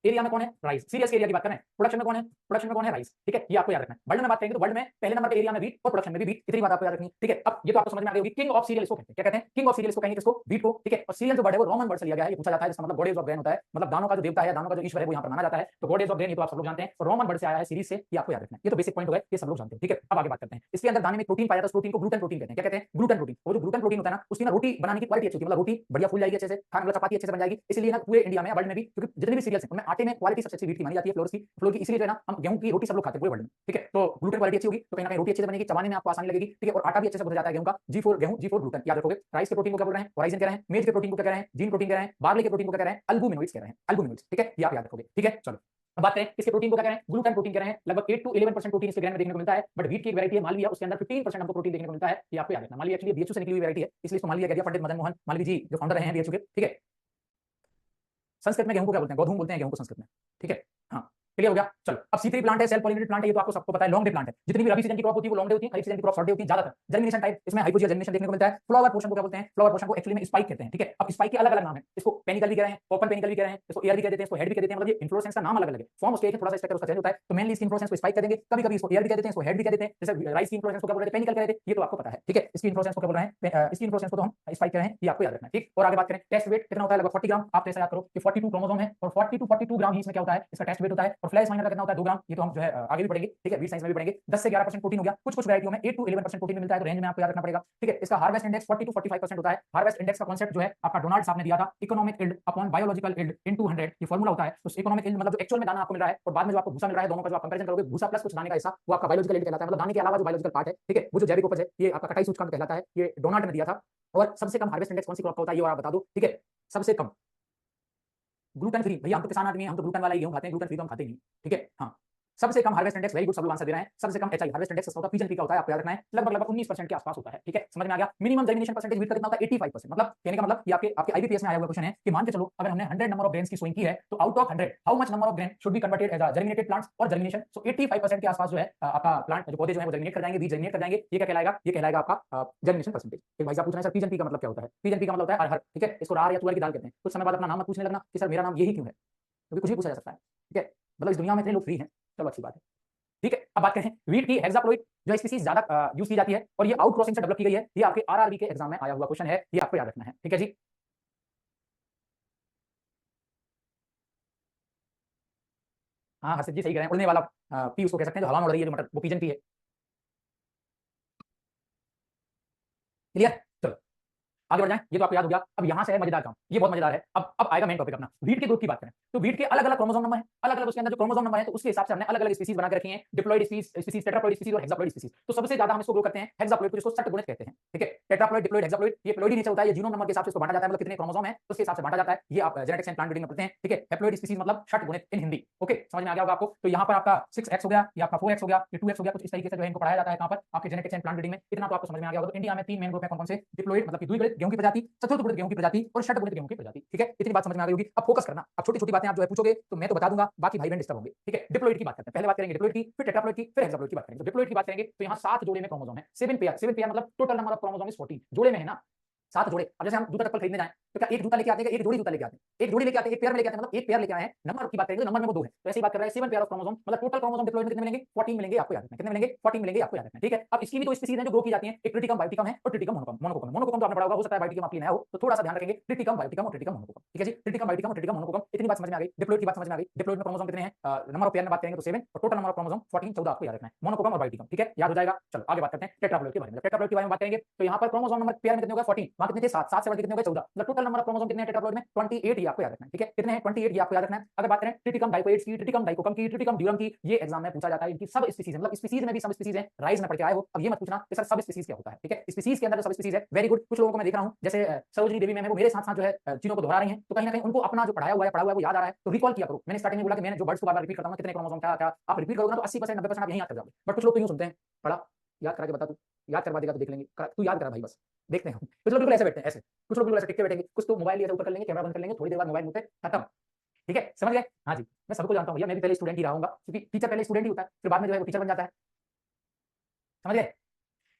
एरिया में कौन है? राइस। सीरियस एरिया की बात करें, प्रोडक्शन में कौन है? प्रोडक्शन में कौन है? राइस। ठीक है, ये आपको याद रखना है। वर्ल्ड में बात करेंगे तो वर्ल्ड में पहले नंबर पे एरिया में व्हीट और प्रोडक्शन में भी व्हीट, इतनी बात आपको याद रखनी है। ठीक है, अब ये तो आपको समझ में आ गई होगी, किंग ऑफ सीरियल इसको कहते हैं। क्या कहते हैं? किंग ऑफ सीरियल इसको कहेंगे, किसको? व्हीट को। ठीक है, और सीरियल जो वर्ड है वो रोमन वर्ड से लिया गया है। ये पूछा जाता है, जिसका मतलब गॉडेस ऑफ ग्रेन होता है, मतलब दानों का जो देवता है, दानों का जो ईश्वर है वो यहाँ पर माना जाता है। तो गॉडेस ऑफ ग्रेन ये तो आप सब लोग जानते हैं, और रोमन वर्ड से आया है सीरीज से, ये आपको याद रखना है। ये तो बेसिक पॉइंट हो गए, ये सब लोग जानते हैं। ठीक है, अब आगे बात करते हैं। इसके अंदर दाने में प्रोटीन पाया जाता है, उस प्रोटीन को ग्लूटेन प्रोटीन कहते हैं। क्या कहते हैं? Gluten protein. वो जो ग्लूटेन प्रोटीन होता है ना, उसकी ना रोटी बनाने की क्वालिटी अच्छी होती है, मतलब रोटी बढ़िया फूल जाएगी अच्छे से, खाने मतलब चपाती अच्छे से बन जाएगी। इसलिए ना पूरे इंडिया में, वर्ल्ड में भी, क्योंकि जितने भी सीरियल्स हैं उनमें आटे में क्वालिटी सबसे अच्छी व्हीट की मानी जाती है, फ्लोर की। इसलिए जो है ना, हम गेहूं की रोटी सब लोग खाते हैं पूरे वर्ल्ड में। ठीक है, तो ग्लूटेन क्वालिटी अच्छी होगी तो कहीं ना कहीं रोटी अच्छे से बनेगी, चबाने में आपको आसानी लगेगी। ठीक है, और आटा भी अच्छे से भुना जाता है गेहूं का। G4 ग्लूटेन याद रखोगे। राइस के प्रोटीन को क्या बोल रहे हैं? होराइजन कह रहे हैं। मेज के प्रोटीन को क्या कह रहे हैं? जीन प्रोटीन कह रहे हैं। बार्ले के प्रोटीन को क्या कह रहे हैं? अल्बुमिनोइड्स कह रहे हैं, अल्बुमिनोइड्स। ठीक है, ये आप याद रखोगे। ठीक है, चलो अब बात करें इसके प्रोटीन को क्या कह रहे हैं? ग्लूटेन प्रोटीन कह रहे हैं। लगभग 8 to 11% प्रोटीन इसके ग्रेन में देखने को मिलता है। बट व्हीट की एक वैरायटी है मालवीय, उसके अंदर 15% हमको प्रोटीन देखने को मिलता है। ये आपको याद रखना। मालवीय एक्चुअली बीएचयू से निकली हुई वैरायटी है, इसलिए इसको मालवीय कह दिया। पंडित मदन मोहन मालवीय जी जो फाउंडर रहे हैं बीएचयू के। ठीक है, संस्कृत में गेहूं को क्या बोलते हैं? गोधूम बोलते हैं गेहूं को संस्कृत में। ठीक है, हाँ क्लियर हो गया। चलो, अब C3 प्लांट है, सेल्फ पॉलिनेटेड प्लांट है, ये तो आपको सबको पता है। लॉन्ग डे प्लांट है, जितनी भी रबी सीजन की क्रॉप होती है वो लॉन्ग डे होती है, खरीफ सीजन की क्रॉप शॉर्ट डे होती है ज्यादातर। जर्मिनेशन टाइप इसमें हाइपोजिया जर्मिनेशन देखने को मिलता है। फ्लावर पोर्शन को क्या बोलते हैं? फ्लावर पोर्शन को एक्चुअली में स्पाइक कहते हैं। ठीक है, अब स्पाइक के अलग अलग नाम है, इसको पेनिकल भी कह रहे हैं, ओपन पेनिकल भी कह रहे हैं, इसको एयर भी कह देते हैं, इसको हेड भी कह देते हैं। मतलब ये इन्फ्लोरेसेंस का नाम अलग अलग है, फॉर्म उसके एक थोड़ा सा स्ट्रक्चर उसका चेंज होता है। तो मेनली इसकी इन्फ्लोरेसेंस को स्पाइक कह देंगे, कभी कभी इसको एयर भी कह देते हैं, इसको हेड भी कह देते हैं। जैसे राइस की इन्फ्लोरेसेंस को क्या बोल रहे थे? पेनिकल कह रहे थे, ये तो आपको पता है। ठीक है, इसकी इन्फ्लोरेसेंस को क्या बोल रहे हैं? इसकी इन्फ्लोरेसेंस को तो हम स्पाइक कह रहे हैं, ये आपको याद रखना है। ठीक, और आगे बात करें, टेस्ट वेट कितना होता है? लगभग 40 ग्राम। आप ऐसा याद करो कि 42 क्रोमोसोम है और 40 to 42 ग्राम ही इसमें क्या होता है? इसका टेस्ट वेट होता है। और फ्लैश माइनर का कितना होता है? 2 ग्राम। ये तो हम जो है आगे भी पढ़ेंगे। ठीक है, वीट साइंस में भी पढ़ेंगे। 10 से 11% प्रोटीन हो गया। कुछ कुछ वैरायटियों में 8 to 11% प्रोटीन मिलता है, तो रेंज में आपको याद रखना पड़ेगा। ठीक है, इसका हार्वेस्ट इंडेक्स 40 to 45% होता है। हार्वेस्ट इंडेक्स का कांसेप्ट जो है आपका डोनाल्ड साहब ने दिया था, economic yield upon biological yield into 100, ये फार्मूला होता है। तो इकोनॉमिक यील्ड मतलब जो एक्चुअल में दाना आपको मिल रहा है और बाद में जो आपको भूसा मिल रहा है, दोनों का जो आप कंपैरिजन करोगे, भूसा प्लस कुछ दाने का हिस्सा, वो आपका बायोलॉजिकल यील्ड कहलाता है। मतलब दाने के अलावा जो बायोलॉजिकल पार्ट है, ठीक है, वो जो जैविक उपज है, ये आपका कटाई सूचकांक कहलाता है। ये डोनाल्ड ने दिया था। और सबसे कम हार्वेस्ट इंडेक्स कौन सी क्रॉप का होता है, ये और आप बता दो। ठीक है, सबसे कम ग्लूटेन फ्री। भैया हम तो किसान आदमी हैं, हम तो ग्लूटेन वाला ही गेहूं खाते हैं, ग्लूटेन फ्री तो हम खाते ही नहीं। ठीक है, हाँ सबसे कम हार्वेस्ट इंडेक्स, वेरी गुड, सब लोग आंसर दे रहे हैं। सबसे कम एचआई हार्वेस्ट इंडेक्स होता है, पीजन का होता है, आपको याद रखना है। लगभग 19% के आसपास होता है। ठीक है, समझ में आ गया। मिनिमम जर्मिनेशन परसेंटेज व्हीट का कितना होता है? 85%। मतलब कहने का मतलब ये आपके आईबीपीएस में आया हुआ क्वेश्चन है कि मान के चलो अगर हमने 100 नंबर ऑफ ग्रेन्स की सोइंग की है, तो out of 100 how much number of grain should be converted as germinated plants और जर्मिनेशन। सो 85% के आसपास जो है आपका प्लांट जो पौधे जो है वो जर्मिनेट कर जाएंगे, बीज जर्मिनेट कर जाएंगे। ये क्या कहलाएगा? ये कहलाएगा आपका जर्मिनेशन परसेंटेज। एक भाई साहब पूछ रहे हैं सर पीजन पी का मतलब क्या होता है? पीजन पी का मतलब होता है अरहर। ठीक है, इसको रार या तुअर की दाल कहते हैं। कुछ समय बाद अपना नाम मत पूछने लगना कि सर मेरा नाम यही क्यों है, क्योंकि कुछ भी पूछा जा सकता है। ठीक है, मतलब इस दुनिया में इतने लोग फ्री हैं, चलो अच्छी बात है। ठीक है, अब बात करें व्हीट की हेक्साप्लोइड जो स्पीसीज ज्यादा यूज की जाती है और ये आउट क्रॉसिंग से डेवलप की गई है। ये आपके आरआरबी के एग्जाम में आया हुआ क्वेश्चन है, ये आपको याद रखना है। ठीक है जी, हाँ हर्षित जी सही कह रहे हैं, उड़ने वाला पी उसको कह सकते हैं, जो हवा में उड़ रही है जो मटर, वो पिजन पी है। क्लियर, चलो आगे बढ़ जाएं। ये तो आपको याद हो गया। अब यहां से है मजेदार काम, ये बहुत मजेदार है। अब आएगा मेन टॉपिक अपना। व्हीट के ग्रुप की बात करें तो व्हीट के अलग अलग क्रोमोसोम नंबर है, अलग अलग उसके अंदर जो क्रोमोसोम नंबर है, तो उसके हिसाब से हमने अलग अलग स्पीसीज बना के रखी हैं। डिप्लॉइड स्पीसीज, टेट्राप्लॉइड स्पीसीज और हेक्साप्लॉइड स्पीसीज। तो सबसे ज्यादा हम इसको ग्रो करते हैं हेक्साप्लॉइड को, जिसको षटगुणित कहते हैं। ठीक है, टेट्राप्लॉइड, डिप्लॉइड, हेक्साप्लॉइड, ये प्लॉइड ही नेचर होता है। ये जीनोम नंबर के हिसाब से इसको बांटा जाता है, मतलब कितने क्रोमोसोम है उसके हिसाब से बांटा जाता है। ये आप जेनेटिक्स एंड प्लांट ब्रीडिंग में पढ़ते हैं। ठीक है, हैप्लॉइड स्पीसीज मतलब षटगुणित इन हिंदी। ओके, समझ में आ गया होगा आपको। तो यहाँ पर आपका 6x हो गया, ये आपका 4x हो गया, ये 2x हो गया। कुछ इस तरीके से जो है इनको पढ़ाया जाता है कहां पर? आपके जेनेटिक्स एंड प्लांट ब्रीडिंग में। इतना तो आपको समझ में आ गया होगा। तो इंडिया में 3 मेन ग्रुप है, कौन कौन से? डिप्लॉइड मतलब कि द्विगुणित गेहूं की प्रजाति, चतुर्थगुणित गेहूं की प्रजाति और षटगुणित गेहूं की प्रजाति। ठीक है, इतनी बात समझ में आ गई होगी। अब फोकस करना, अब छोटी छोटी बातें आप जो है पूछोगे तो मैं तो बता दूंगा, बाकी भाई बहन डिस्टर्ब होंगे। ठीक है, डिप्लॉइड की बात करते हैं। पहले बात करेंगे डिप्लॉइड की, फिर टेट्राप्लॉइड की, फिर हेक्साप्लॉइड की बात करेंगे। तो डिप्लॉइड की बात करेंगे तो यहाँ 7 जोड़े में क्रोमोसोम है, 7 पेयर। 7 पेयर मतलब total number of chromosome is 14 जोड़े में है ना। 7 जोड़े। अब जैसे हम जूता चप्पल खरीदने जाएं तो क्या एक जूता लेके आते हैं, एक जोड़ी जूता लेके आते हैं, एक जोड़ी लेके आते हैं, एक पेयर में लेके आते हैं, मतलब एक पेयर लेके आए हैं। नंबर की बात करेंगे तो नंबर में वो 2 है, तो ऐसे ही बात कर रहे हैं 7 पेयर ऑफ क्रोमोसोम, मतलब टोटल क्रोमोसोम डिप्लॉयड में कितने मिलेंगे? 14 मिलेंगे, आपको याद रखना है। कितने मिलेंगे? 14 मिलेंगे, आपको याद रखना है, ठीक है। अब इसकी भी तो स्पीशीज है जो ग्रो की जाती है, एक ट्रिटिकम बायोटिकम है और ट्रिटिकम मोनोकोकम। मोनोकोकम मोनोकोकम तो आपने पढ़ा होगा, हो सकता है बायोटिकम आपके नया हो तो थोड़ा सा ध्यान रखेंगे, ट्रिटिकम बायोटिकम और ट्रिटिकम मोनोकोकम, ठीक है जी। ट्रिटिकम बायोटिकम और ट्रिटिकम मोनोकोकम, इतनी बात समझ में आ गई। डिप्लॉयड की बात समझ में आ गई। डिप्लॉयड में क्रोमोसोम कितने हैं? नंबर ऑफ पेयर में बात करेंगे तो 7 और टोटल नंबर ऑफ क्रोमोसोम 14, 14 आपको याद रखना है। मोनोकोकम और बायोटिकम, ठीक है, याद हो जाएगा। चलो आगे बात करते हैं टेट्राप्लॉइड के बारे में। टेट्राप्लॉइड के बारे में बात करेंगे तो यहाँ पर क्रोमोसोम नंबर पेयर में कितने हो गए? 14, वहां कितने थे? 7, 7 से बढ़ के कितने हो गए? 14, मतलब टोटल नंबर ऑफ क्रोमोसोम कितने हैं टेट्राप्लॉइड में? 28 ही आपको याद रखना है, ठीक है। कितने हैं? 28 ही आपको याद रखना है। अगर बात करें ट्रिटिकम डाइकोइड्स की, ट्रिटिकम डाइकोकम की, ट्रिटिकम ड्यूरम की, ये एग्जाम में पूछा जाता है। इनकी सब स्पीशीज, मतलब स्पीशीज में भी सब स्पीशीज है, राइज में पढ़ के आए हो। अब ये मत पूछना कि सर सब स्पीशीज क्या होता है, ठीक है। स्पीशीज के अंदर जो सब स्पीशीज है, वेरी गुड। कुछ लोगों को मैं देख रहा हूं जैसे सरोजनी देवी मैम है, वो मेरे साथ साथ जो है चीजों को दोहरा रही हैं, तो कहीं ना कहीं उनको अपना जो पढ़ाया हुआ है वो याद आ रहा है, तो रिकॉल किया करो। मैंने स्टार्टिंग में बोला कि मैंने जो वर्ड्स को बार-बार रिपीट करता हूं, कितने क्रोमोसोम क्या क्या, आप रिपीट करोगे ना तो 80% 90% आप यहीं याद कर जाओगे। बट कुछ लोग तो यूं सुनते हैं, पढ़ा, याद करा के बता, तू याद करवा देगा तो देख लेंगे, तू याद करा भाई बस, देखते हैं। कुछ लोग बिल्कुल ऐसे बैठते हैं, ऐसे कुछ लोग बिल्कुल ऐसे टिक के बैठेंगे, कुछ तो मोबाइल ऐसे ऊपर कर लेंगे, कैमरा बंद कर लेंगे, थोड़ी देर बाद मोबाइल मुंह पे, खत्म, ठीक है, समझ गए? हाँ जी, मैं सबको जानता हूँ भैया, मैं भी पहले स्टूडेंट ही रहा हूँगा, क्योंकि टीचर पहले स्टूडेंट ही होता है, फिर बाद में जो है वो टीचर बन जाता है, समझ गए?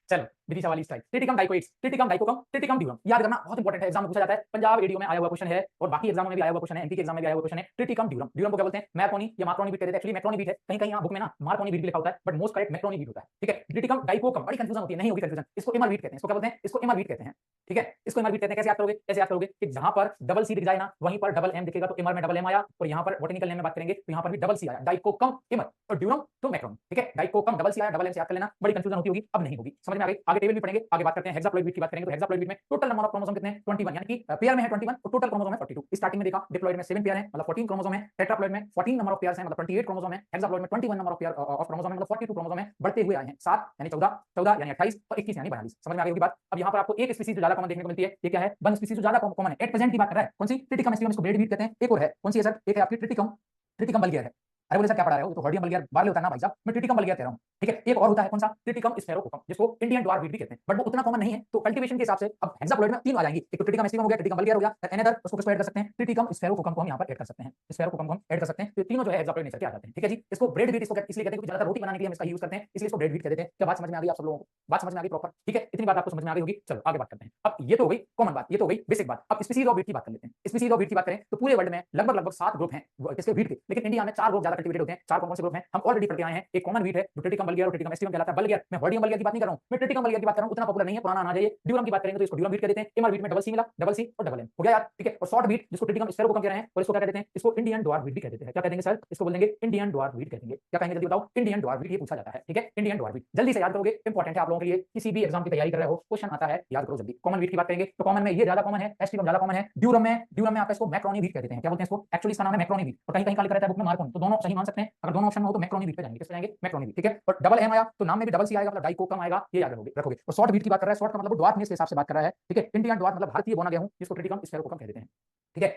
चलो विदिशा वाली style, Triticum dicoccoides, Triticum dicoccum, Triticum durum, याद करना बहुत इंपॉर्टेंट है, एग्जाम में पूछा जाता है। पंजाब एडीओ में आया हुआ क्वेश्चन है और बाकी एग्जामों में भी आया हुआ क्वेश्चन है, एमपी के एग्जाम में भी आया हुआ क्वेश्चन है। ट्रिटिकम ड्यूरम, ड्यूरम को क्या बोलते हैं? मैक्रोनी या माक्रोनी बीट कहते हैं, एक्चुअली मैक्रोनी बीट है, कहीं कहीं यहाँ बुक में ना मार्कोनी बीट लिखा होता है, but most correct macaroni wheat होता है, ठीक है। ट्रिटिकम डाइकोकम, बड़ी कंफ्यूजन होती है, नहीं होगी कंफ्यूजन, इसको इमर बीट कहते हैं, इसको क्या बोलते हैं? इसको इमर बीट कहते हैं, ठीक है, इसको इमर बीट कहते हैं। कैसे याद करोगे? कैसे याद करोगे कि जहां पर डबल सी दिख जाए ना, वहीं पर डबल एम दिखेगा, तो इमर में डबल एम आया, और यहाँ पर बॉटनिकल नेम में बात करेंगे तो यहाँ पर भी डबल सी आया, डाइकोकम इमर, और ड्यूरम तो मैक्रोनी, ठीक है। डाइकोकम डबल सी आया, डबल एम से याद कर लेना, बड़ी कंफ्यूजन होती होगी, अब नहीं होगी, समझ में आ गई। आगे टेबल भी पढ़ेंगे, आगे बात करते हैं हेक्साप्लॉइड बीट की बात करेंगे तो हेक्साप्लॉइड बीट में टोटल नंबर ऑफ क्रोमोसोम कितने हैं? 21, यानी कि पेयर में है 21 और टोटल क्रोमोसोम है 42। स्टार्टिंग में देखा डिप्लॉइड में 7 पेयर है, मतलब 14 क्रोमोसोम है। टेट्राप्लॉइड में 14 नंबर ऑफ पेयर्स हैं, मतलब 28 क्रोमोसोम है। हेक्साप्लॉइड में 21 number of pair of chromosome है, मतलब 42 क्रोमोसोम है, बढ़ते हुए आए हैं 7 यानी 14, 14 यानी 28 और 21 यानी 42। समझ में आ गई होगी बात। अब यहाँ पर आपको एक स्पीशीज जो ज्यादा कॉमन देखने को मिलती है, ये क्या है? वन स्पीशीज जो ज्यादा कॉमन है, एट प्रेजेंट की बात कर रहा है, कौन सी? ट्रिटिकम एस्टिवम, इसको ब्रेड बीट कहते हैं। एक और है, कौन सी है सर? एक है आपकी ट्रिटिकम, ट्रिटिकम बल्गियर है। अरे बोले सर क्या पढ़ा रहे हो? तो हर्डियम बल्गियर बारले होता है ना भाई साहब, मैं ट्रिटिकम बल्गियर कह रहा हूं, ठीक है। एक और होता है, कौन सा? ट्रिटिकम स्फेरोकोकम, जिसको इंडियन ड्वार्फ बीट भी कहते हैं, बट वो उतना कॉमन नहीं है, तो कल्टीवेशन के हिसाब से अब हेक्साप्लॉइड में 3 आ जाएंगी, एक तो ट्रिटिकम एस्टिवम हो गया, ट्रिटिकम बल्गियर हो गया, अनदर उसको किसको ऐड कर सकते हैं? ट्रिटिकम स्फेरोकोकम को हम यहां पर ऐड कर सकते हैं, स्फेरोकोकम को हम ऐड कर सकते हैं। तो तीनों जो है हेक्साप्लॉइड नेचर के आ जाते हैं, ठीक है जी। इसको ब्रेड बीट इसको इसलिए कहते हैं क्योंकि ज्यादातर रोटी बनाने के लिए हम इसका यूज करते हैं, इसलिए इसको ब्रेड बीट कहते हैं। क्या बात समझ में आ गई आप सब लोगों को? बात समझ में आ गई प्रॉपर, ठीक है। इतनी बात आपको समझ में आ गई होगी। चलो आगे बात करते हैं। अब ये तो हो गई कॉमन बात, ये तो हो गई बेसिक बात। अब स्पीशीज ऑफ बीट की बात कर लेते हैं। स्पीशीज ऑफ बीट की बात करें तो पूरे वर्ल्ड में लगभग 7 ग्रुप हैं किसके? बीट के, लेकिन इंडिया में 4 ग्रुप ज्यादा कल्टीवेटेड होते हैं। 4 कौन से ग्रुप हैं? हम ऑलरेडी पढ़ के आए हैं। एक कॉमन बीट है जो ट्रिटिकम बल्गियर और ट्रिटिकम एस्टिवम कहलाता है। बल्गियर, मैं हर्डियम बल्गियर की बात नहीं कर रहा हूं, मैं ट्रिटिकम बल्गियर की बात कर रहा हूं, उतना पॉपुलर नहीं है, पुराना आना चाहिए। ड्यूरम की बात करेंगे तो इसको ड्यूरम बीट कह देते हैं। इमर बीट में डबल सी मिला, डबल सी और डबल एम हो गया यार, ठीक है। और शॉर्ट बीट जिसको ट्रिटिकम स्फेरोकोकम कह रहे हैं, और इसको क्या कह देते हैं? इसको इंडियन ड्वार्फ बीट भी कह देते हैं। क्या कह देंगे सर? इसको बोलेंगे इंडियन ड्वार्फ बीट कह देंगे। क्या कहेंगे जल्दी बताओ? इंडियन ड्वार्फ बीट, ये पूछा जाता है, ठीक है। इंडियन ड्वार्फ बीट जल्दी से याद करोगे, इंपॉर्टेंट है आप लोगों के लिए, किसी भी एग्जाम की तैयारी कर रहे हो, क्वेश्चन आता है, याद करो जल्दी। कॉमन बीट की बात करेंगे तो कॉमन में ये ज्यादा कॉमन है, एस्टिवम ज्यादा कॉमन है। ड्यूरम में आप इसको मैक्रोनी बीट कह देते हैं। क्या बोलते हैं इसको? एक्चुअली इसका नाम है मैक्रोनी बीट, और कहीं कहीं लिखा रहता है बुक में मार्कोनी, तो दोनों सही मान सकते हैं। अगर दोनों ऑप्शन में हो तो मैक्रोनी बीट पे जाएंगे, किस पे जाएंगे? मैक्रोनी बीट, ठीक है। और डबल एम आया तो नाम में भी डबल सी आएगा, मतलब डाइकोकम आएगा, ये याद रखोगे। और शॉर्ट बीट की बात कर रहा है, शॉर्ट का मतलब ड्वार्फ के हिसाब से बात कर रहा है, ठीक है। इंडियन ड्वार्फ मतलब भारतीय बोना गया हूं, जिसको ट्रिटिकम स्फेरोकोकम कह देते हैं, ठीक है।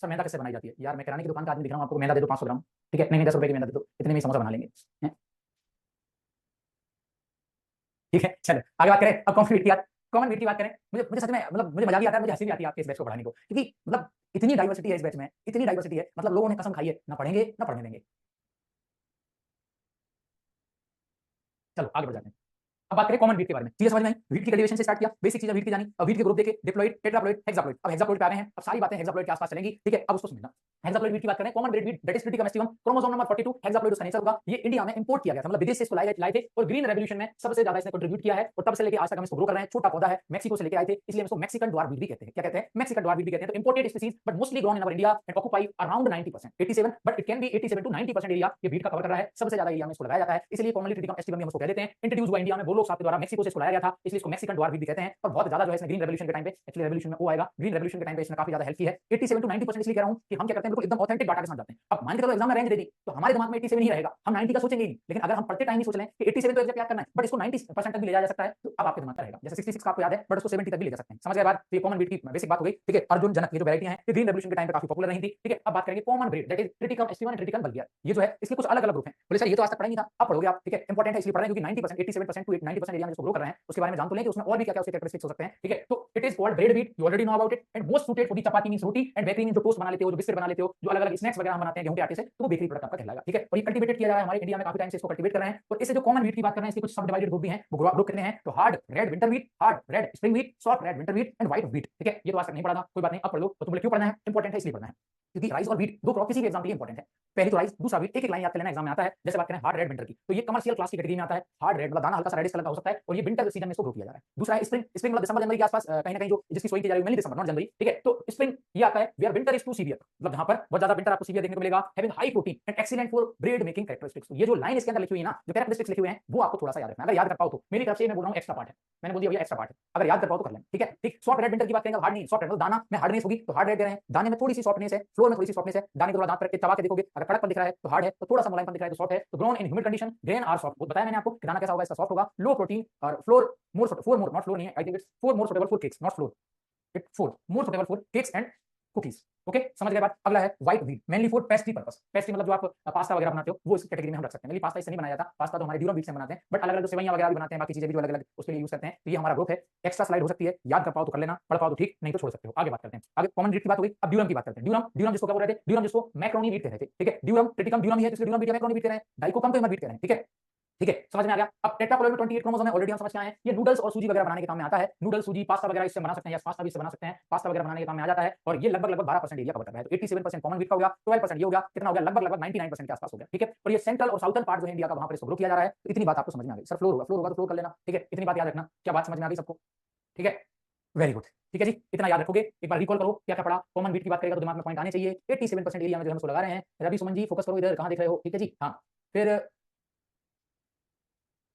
सर मैदा कैसे बनाई जाती है? यार मैं किराने की दुकान का आदमी दिख रहा हूं आपको, मैदा दे दो 500 ग्राम, ठीक है। नहीं 10 रुपए की मैदा दे दो, इतने में समोसा बना लेंगे, ठीक है। चलो आगे बात करें। अब कॉमन बीट की बात करें, मुझे मुझे सच में मतलब मुझे मजा भी आता है, मुझे हंसी भी आती है आपके इस बैच को पढ़ाने को, क्योंकि मतलब इतनी डाइवर्सिटी है इस बैच में, इतनी डाइवर्सिटी है, मतलब लोगों ने कसम खाई है ना पढ़ेंगे ना पढ़ने देंगे। चलो आगे बढ़ जाते हैं। अब बात करें कॉमन वीट के बारे में, चीजें समझ में आई। वीट की कल्टीवेशन से स्टार्ट किया, बेसिक चीजें वीट की जानी। अब वीट के ग्रुप देखे, डिप्लॉइड, टेट्राप्लॉइड, हेक्साप्लॉइड। अब हेक्साप्लॉइड पे आ रहे हैं, अब सारी बातें हेक्साप्लॉइड के आसपास चलेंगी, ठीक है। अब उसको समझना। हेक्साप्लॉइड वीट की बात करें, common bread wheat that is Triticum aestivum, chromosome number 42, hexaploid उसका नेचर होगा। ये इंडिया में इंपोर्ट किया गया था, मतलब विदेश से इसको लाए थे, और ग्रीन रेवोल्यूशन में सबसे ज्यादा इसने कंट्रीब्यूट किया है, और तब से लेके आज तक हम इसको ग्रो कर रहे हैं। छोटा पौधा है, मैक्सिको से लेके आए थे, इसलिए हम इसको मैक्सिकन ड्वार्फ वीट भी कहते हैं। क्या कहते हैं? मैक्सिकन ड्वार्फ वीट भी कहते हैं। तो imported species but mostly grown in our India and occupy around 90%, 87, but it can be 87 to 90% area ये वीट का कवर कर रहा है। सबसे ज्यादा एरिया में इसको लगाया जाता है, इसलिए कॉमनली ट्रिटिकम एस्टिवम हम इसको कह देते हैं। इंट्रोड्यूस हुआ इंडिया में वो लोग साहब के द्वारा, मैक्सिको से इसको लाया गया था, इसलिए इसको मैक्सिकन ड्वार्फ भी कहते हैं। और बहुत ज्यादा जो है इसने ग्रीन रेवोल्यूशन के टाइम पे, एक्चुअली रेवोल्यूशन में वो आएगा, ग्रीन रेवोल्यूशन के टाइम पे इसने काफी ज्यादा हेल्प की है। 87 to 90% इसलिए कह रहा हूं कि हम क्या करते हैं, बिल्कुल एकदम ऑथेंटिक डाटा के साथ जाते हैं। अब मान के चलो एग्जाम में रेंज दे दी तो हमारे दिमाग में 87 ही रहेगा, हम 90 का सोचेंगे ही नहीं। लेकिन अगर हम पढ़ते टाइम ही सोच लें कि 87 तो एग्जैक्ट याद करना है, बट इसको 90% तक भी ले जाया जा सकता है, तो अब आपके दिमाग में रहेगा। जैसे 66 का आपको याद है, बट उसको 70 तक भी ले जा सकते हैं। समझ गए बात? तो ये कॉमन ब्रीड की बेसिक बात हो गई, ठीक है। अर्जुन जनक ये जो वैरायटियां हैं, ये ग्रीन रेवोल्यूशन के टाइम पे काफी पॉपुलर रही थी, ठीक है। अब बात करेंगे common breed that is Triticum aestivum and Triticum vulgare. ये जो है इसके कुछ अलग अलग ग्रुप हैं। बोले सर ये तो आज तक पढ़ा नहीं था, अब पढ़ोगे आप, ठीक है। इंपॉर्टेंट है इसलिए पढ़ रहे हैं क्योंकि 90%, 87% to 90% एरिया में जिसको ग्रो कर रहे हैं उसके बारे में जान तो लें कि उसमें और भी क्या क्या उसके कैरेक्टरिस्टिक्स हो सकते हैं, ठीक है। तो it is called bread wheat, you already know about it, and most suited for the chapati means roti, and bakery means जो टोस्ट बना लेते हो, जो बिस्किट बना लेते हो, जो अलग अलग स्नैक्स वगैरह हम बनाते हैं गेहूं के आटे से, तो वो बेकरी प्रोडक्ट आपका कहलाएगा, ठीक है। और ये कल्टीवेटेड किया जा रहा है हमारे इंडिया में, काफी टाइम से इसको कल्टीवेट कर रहे हैं। और इससे जो कॉमन व्हीट की बात कर रहे हैं, इसके कुछ सब डिवाइडेड ग्रुप भी हैं, वो ग्रुप कितने हैं, तो hard red winter wheat, hard red spring wheat, soft red winter wheat and white wheat, ठीक है। ये तो आज तक नहीं पढ़ा था, कोई बात नहीं, अब पढ़ लो। तो तुमने क्यों पढ़ना है, इंपॉर्टेंट है इसलिए पढ़ना है क्योंकि राइस और व्हीट दो क्रॉप किसी भी एग्जाम के लिए इंपॉर्टेंट है। पहली तो राइस, दूसरा व्हीट, एक एक लाइन याद कर लेना, एग्जाम में आता है। जैसे बात करें हार्ड रेड विंटर की, तो ये कमर्शियल क्लास की कैटेगरी में आता है। हार्ड रेड मतलब दाना हल्का सा रेडिश कलर का हो सकता है, और ये विंटर सीजन में इसको ग्रो किया जा रहा है। दूसरा है स्प्रिंग, स्प्रिंग मतलब दिसंबर जनवरी के आसपास कहीं ना कहीं जो जिसकी सोइंग की जा रही है, मेनली दिसंबर नॉट जनवरी, ठीक है। तो स्प्रिंग ये आता है where winter is too severe, मतलब जहां पर बहुत ज्यादा विंटर आपको सीवियर देखने को मिलेगा, having high protein and excellent for bread making characteristics. ये जो लाइन इसके अंदर लिखी हुई है ना, जो कैरेक्टरिस्टिक्स लिखे हुए हैं, वो आपको थोड़ा सा याद रखना। अगर याद कर पाओ तो मेरी तरफ से मैं बोल रहा हूं एक्स्ट्रा पार्ट है, मैंने बोल दिया भैया एक्स्ट्रा पार्ट है, अगर याद कर पाओ तो कर लें, ठीक है। ठीक, सॉफ्ट रेड विंटर की बात करेंगे, हार्ड नहीं, सॉफ्ट रेड मतलब दाना में हार्डनेस होगी, तो हार्ड रेड दे रहे हैं। दाने में थोड़ी सी सॉफ्टनेस है, फ्लोर में थोड़ी सी सॉफ्टनेस है, दाने को थोड़ा दांत पर चबा के देखोगे, अगर कड़कपन दिख रहा है तो हार्ड है, तो थोड़ा सा मुलायमपन दिख रहा है तो सॉफ्ट है। तो grown in humid condition, grain are soft, वो बताया मैंने आपको, दाना कैसा होगा, इसका सॉफ्ट होगा, लो प्रोटीन और floor more, four more, not floor नहीं है, I think it's four more suitable for cakes, not floor, it four more suitable for cakes and cookies, okay, समझ गए बात। अगला है white wheat, mainly for pastry purpose. Pastry मतलब जो आप पास्ता वगैरह बनाते हो, वो इस कैटेगरी में हम रख सकते हैं। मेनली पास्ता इससे नहीं बनाया जाता, पास्ता तो हमारे ड्यूरम व्हीट से बनाते हैं, बट अलग अलग जो सेवइयां वगैरह भी बनाते हैं, बाकी चीजें भी जो अलग अलग उसके लिए यूज करते हैं, तो ये हमारा ग्रुप है। एक्स्ट्रा स्लाइड हो सकती है, याद कर पाओ तो कर लेना, पढ़ पाओ तो ठीक, नहीं तो छोड़ सकते हो। आगे बात करते हैं, आगे कॉमन व्हीट की बात हो गई, अब ड्यूरम की बात करते हैं। ड्यूरम, ड्यूरम जिसको क्या बोल रहे थे, ड्यूरम जिसको मैक्रोनी व्हीट कह रहे थे, ठीक है। ड्यूरम क्रिटिकम ड्यूरम ही है, जिसको ड्यूरम व्हीट या मैक्रोनी व्हीट कह रहे हैं, डाइकोकम को व्हीट कह रहे हैं, ठीक है। ठीक है, समझ में आ गया। अब टेट्राक्लोराइड में 28 क्रोमोसोम है, ऑलरेडी हम समझ के आए हैं। ये नूडल्स और सूजी वगैरह बनाने के काम में आता है। नूडल्स, सूजी, पास्ता वगैरह इससे बना सकते हैं, या पास्ता भी इससे बना सकते हैं, पास्ता वगैरह बनाने के काम में आ जाता है। और ये लगभग 12% एरिया कवर कर रहा है। तो 87% कॉमन व्हीट का हो गया, 12% ये हो गया, कितना हो गया, लगभग 99% के आसपास हो गया, ठीक है। और ये सेंट्रल और साउथर्न पार्ट जो है इंडिया का, वहां पर इसको ग्रो किया जा रहा है। तो इतनी बात आपको समझ में आ गई। सर फ्लोर होगा, फ्लोर होगा तो फ्लोर कर लेना, ठीक है। इतनी बात याद रखना। क्या बात समझ में आ गई सबको, ठीक है, वेरी गुड, ठीक है जी, इतना याद रखोगे। एक बार रिकॉल करो क्या क्या पढ़ा। कॉमन व्हीट की बात करेगा तो दिमाग में पॉइंट आने चाहिए। 87% एरिया में जो हम इसको लगा रहे हैं। रवि सुमन जी फोकस करो इधर, कहां देख रहे हो, ठीक है जी, हाँ। फिर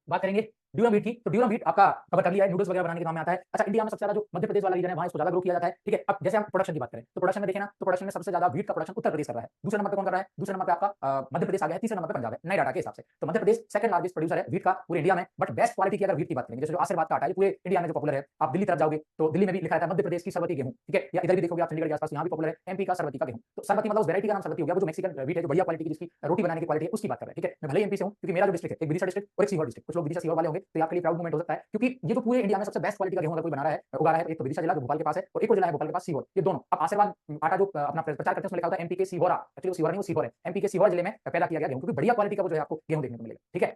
बात करेंगे ड्यूरम व्हीट की। तो ड्यूरम व्हीट आपका कवर कर लिया है, नूडल्स वगैरह बनाने के काम में आता है। अच्छा, इंडिया में सबसे ज्यादा जो मध्य प्रदेश वाला रीजन है, वहां इसको ज्यादा ग्रो किया जाता है, ठीक है। अब जैसे हम प्रोडक्शन की बात करें, तो प्रोडक्शन में देखें ना, तो प्रोडक्शन में सबसे ज्यादा व्हीट का प्रोडक्शन उत्तर प्रदेश कर रहा है। दूसरे नंबर पे कौन कर रहा है, दूसरे नंबर पे आपका मध्य प्रदेश आ गया है, तीसरे नंबर पे पंजाब है, नए डाटा के हिसाब से। तो Madhya Pradesh second largest producer है व्हीट का पूरे इंडिया में। बट बेस्ट क्वालिटी की अगर व्हीट की बात करेंगे, जैसे जो आशीर्वाद का आटा है, पूरे इंडिया में जो पॉपुलर है। आप दिल्ली तरफ जाओगे तो दिल्ली में भी लिखा रहता है मध्य प्रदेश की सरबती गेहूं, ठीक है। या इधर भी देखोगे आप चंडीगढ़ के आसपास, यहाँ भी पॉपुलर है एमपी का सरबती का गेहूं। तो सरबती मतलब उस वैरायटी का नाम सरबती हो गया, वो जो मैक्सिकन व्हीट है, जो बढ़िया क्वालिटी की, जिसकी रोटी बनाने की क्वालिटी है, उसकी बात कर रहे हैं, ठीक है। मैं भले एमपी से हूं, क्योंकि मेरा जो डिस्ट्रिक्ट है, एक विदिशा डिस्ट्रिक्ट और एक सीहोर डिस्ट्रिक्ट, कुछ लोग विदिशा सीहोर वाले होंगे, तो आपके लिए प्राउड मोमेंट हो सकता है, क्योंकि ये जो पूरे इंडिया में सबसे बेस्ट क्वालिटी का गेहूं अगर कोई बना रहा है, उगा रहा है, एक तो विदिशा जिला जो भोपाल के पास है, और एक और जिला है भोपाल के पास सीहोर। ये दोनों अब आशीर्वाद आटा जो अपना प्रचार करते हैं, उसमें लिखा होता है एमपी के सीहोरा, एक्चुअली वो सीहोर नहीं, वो सीहोर है, एमपी के सीहोर जिले में पैदा किया गया गेहूं, क्योंकि बढ़िया क्वालिटी का वो जो है आपको गेहूं देखने को मिलेगा, ठीक है।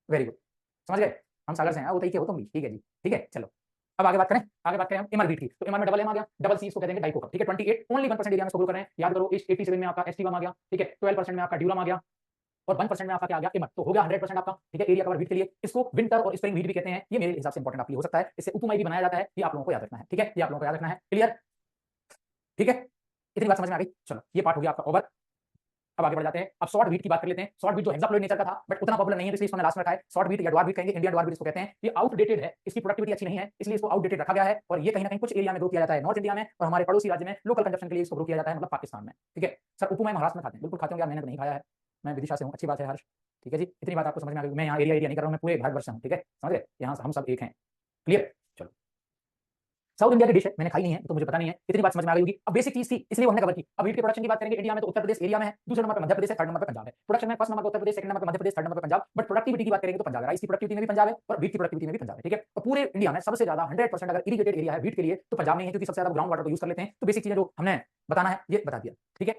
वेरी गुड, समझ गए, हम सागर से हैं, वो तरीके हो तुम भी, ठीक है जी, ठीक है। चलो अब आगे बात करें, आगे बात करें हम एमआर व्हीट की। तो एमआर में डबल एम आ गया, डबल सी इसको कह देंगे डाइकोकम, ठीक है। 28 ओनली 1% एरिया में इसको ग्रो कर रहे हैं, याद करो। 87 में आपका एसटीवम आ गया, ठीक है। 12% में आपका ड्यूरम आ गया, और 1% में आपका क्या आ गया, एमर। तो हो गया 100% आपका, ठीक है, एरिया कवर व्हीट के लिए। इसको विंटर और स्प्रिंग व्हीट भी कहते हैं। ये मेरे हिसाब से इंपॉर्टेंट आपके लिए हो सकता है। इससे उपमाई भी बनाया जाता है, ये आप लोगों को याद रखना है, ठीक है, ये आप लोगों को याद रखना है, क्लियर, ठीक है। इतनी बात समझ में आ गई। चलो ये पार्ट हो गया आपका ओवर। अब आगे बढ़ जाते हैं। अब शॉर्ट व्हीट की बात कर लेते हैं। शॉर्ट व्हीट जो हेक्साप्लॉइड नेचर का था, बट उतना पॉपुलर नहीं है, तो इसलिए इसको लास्ट में रखा है। शॉर्ट व्हीट या ड्वार्फ व्हीट कहेंगे, इंडियन ड्वार्फ व्हीट इसको कहते हैं। ये आउटडेटेड है, इसकी प्रोडक्टिविटी अच्छी नहीं है, इसलिए इसको आउटडेटेड रखा गया है। और ये कहीं ना कहीं कुछ एरिया में ग्रो किया जाता है, नॉर्थ इंडिया में और हमारे पड़ोसी राज्य में लोकल कंजप्शन के लिए इसको ग्रो किया जाता है, मतलब पाकिस्तान में, ठीक है। सर उपमा महाराष्ट्र में खाते हैं, बिल्कुल खाते होंगे यार, मैंने तो नहीं खाया है, मैं विदिशा से हूँ, अच्छी बात है हर्ष, ठीक है जी। इतनी बात आपको समझ में आ गई। मैं यहाँ एरिया एरिया नहीं कर रहा हूँ, मैं पूरे भारतवर्ष से हूँ, ठीक है, समझ गए, यहाँ हम सब एक हैं, क्लियर। चलो साउथ इंडिया की डिश है, मैंने खाई नहीं है तो मुझे पता नहीं है, इतनी बात समझ में आ गई होगी। अब बेसिक चीज थी, इसलिए हमने कवर की। अब व्हीट के प्रोडक्शन की बात करेंगे, इंडिया में तो उत्तर प्रदेश एरिया में है, दूसरे नंबर पर मध्य प्रदेश है, थर्ड नंबर पर पंजाब है। प्रोडक्शन में फर्स्ट नंबर पर उत्तर प्रदेश, सेकंड नंबर पर मध्य प्रदेश, थर्ड नंबर पर पंजाब। बट प्रोडक्टिविटी की बात करेंगे तो पंजाब है, राइस की प्रोडक्टिविटी में भी पंजाब है और व्हीट की प्रोडक्टिविटी में भी पंजाब है, ठीक है। और पूरे इंडिया में सबसे ज्यादा 100% अगर इरिगेटेड एरिया है व्हीट के लिए तो पंजाब में है, क्योंकि सबसे ज्यादा ग्राउंड वाटर को यूज कर लेते हैं। तो बेसिक चीजें जो हमने बताना है ये बता दिया, ठीक है,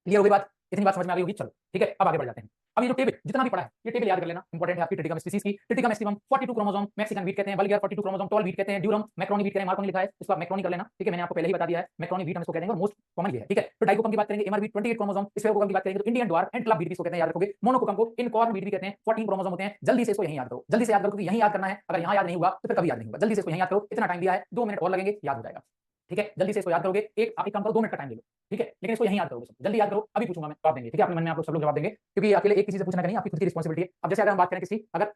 क्लियर हो गई बात, इतनी बात समझ में आ गई होगी। चलो ठीक है, अब आगे बढ़ जाते हैं। अब ये जो टेबल जितना भी पढ़ा है, ये टेबल याद कर लेना, इंपॉर्टेंट है आपकी ट्रिटिकम स्पीसीज की। Triticum aestivum 42 chromosome, Mexican wheat कहते हैं, बल्गेर 42 क्रोमोसोम, टॉल व्हीट कहते हैं, ड्यूरम मैक्रोनी व्हीट कहते हैं, मार्कोनी लिखा है, इसको आप मैक्रोनी कर लेना, ठीक है, मैंने आपको पहले ही बता दिया है, मैक्रोनी व्हीट हम इसको कहते हैं और मोस्ट कॉमन ये है, ठीक है। तो डाइकोकम की बात करेंगे, एमआर व्हीट 28 क्रोमोसोम, स्फेरोकोकम की बात करेंगे तो Indian dwarf and club wheat इसको कहते हैं, याद रखोगे। मोनोकोकम को इनकॉर्न व्हीट भी कहते हैं, 14 क्रोमोसोम होते हैं। जल्दी से इसको यहीं याद करो, जल्दी से याद करो, क्योंकि यहीं याद करना है, अगर यहाँ याद नहीं हुआ तो फिर कभी याद नहीं होगा। जल्दी से इसको यहीं याद करो, इतना टाइम दिया है, 2 मिनट और लगेंगे, याद हो जाएगा, ठीक है। जल्दी से इसको याद करोगे, एक काम करो, 2 मिनट का टाइम ले लो, ठीक है, लेकिन इसको यहीं याद करोगे, जल्दी याद करो, अभी पूछूंगा मैं, जवाब देंगे, ठीक है, अपने मन में आप लोग सब लोग जवाब देंगे, क्योंकि अकेले एक किसी से पूछना नहीं, आपकी खुद की रिस्पांसिबिलिटी है। अब जैसे अगर हम बात करें किसी, अगर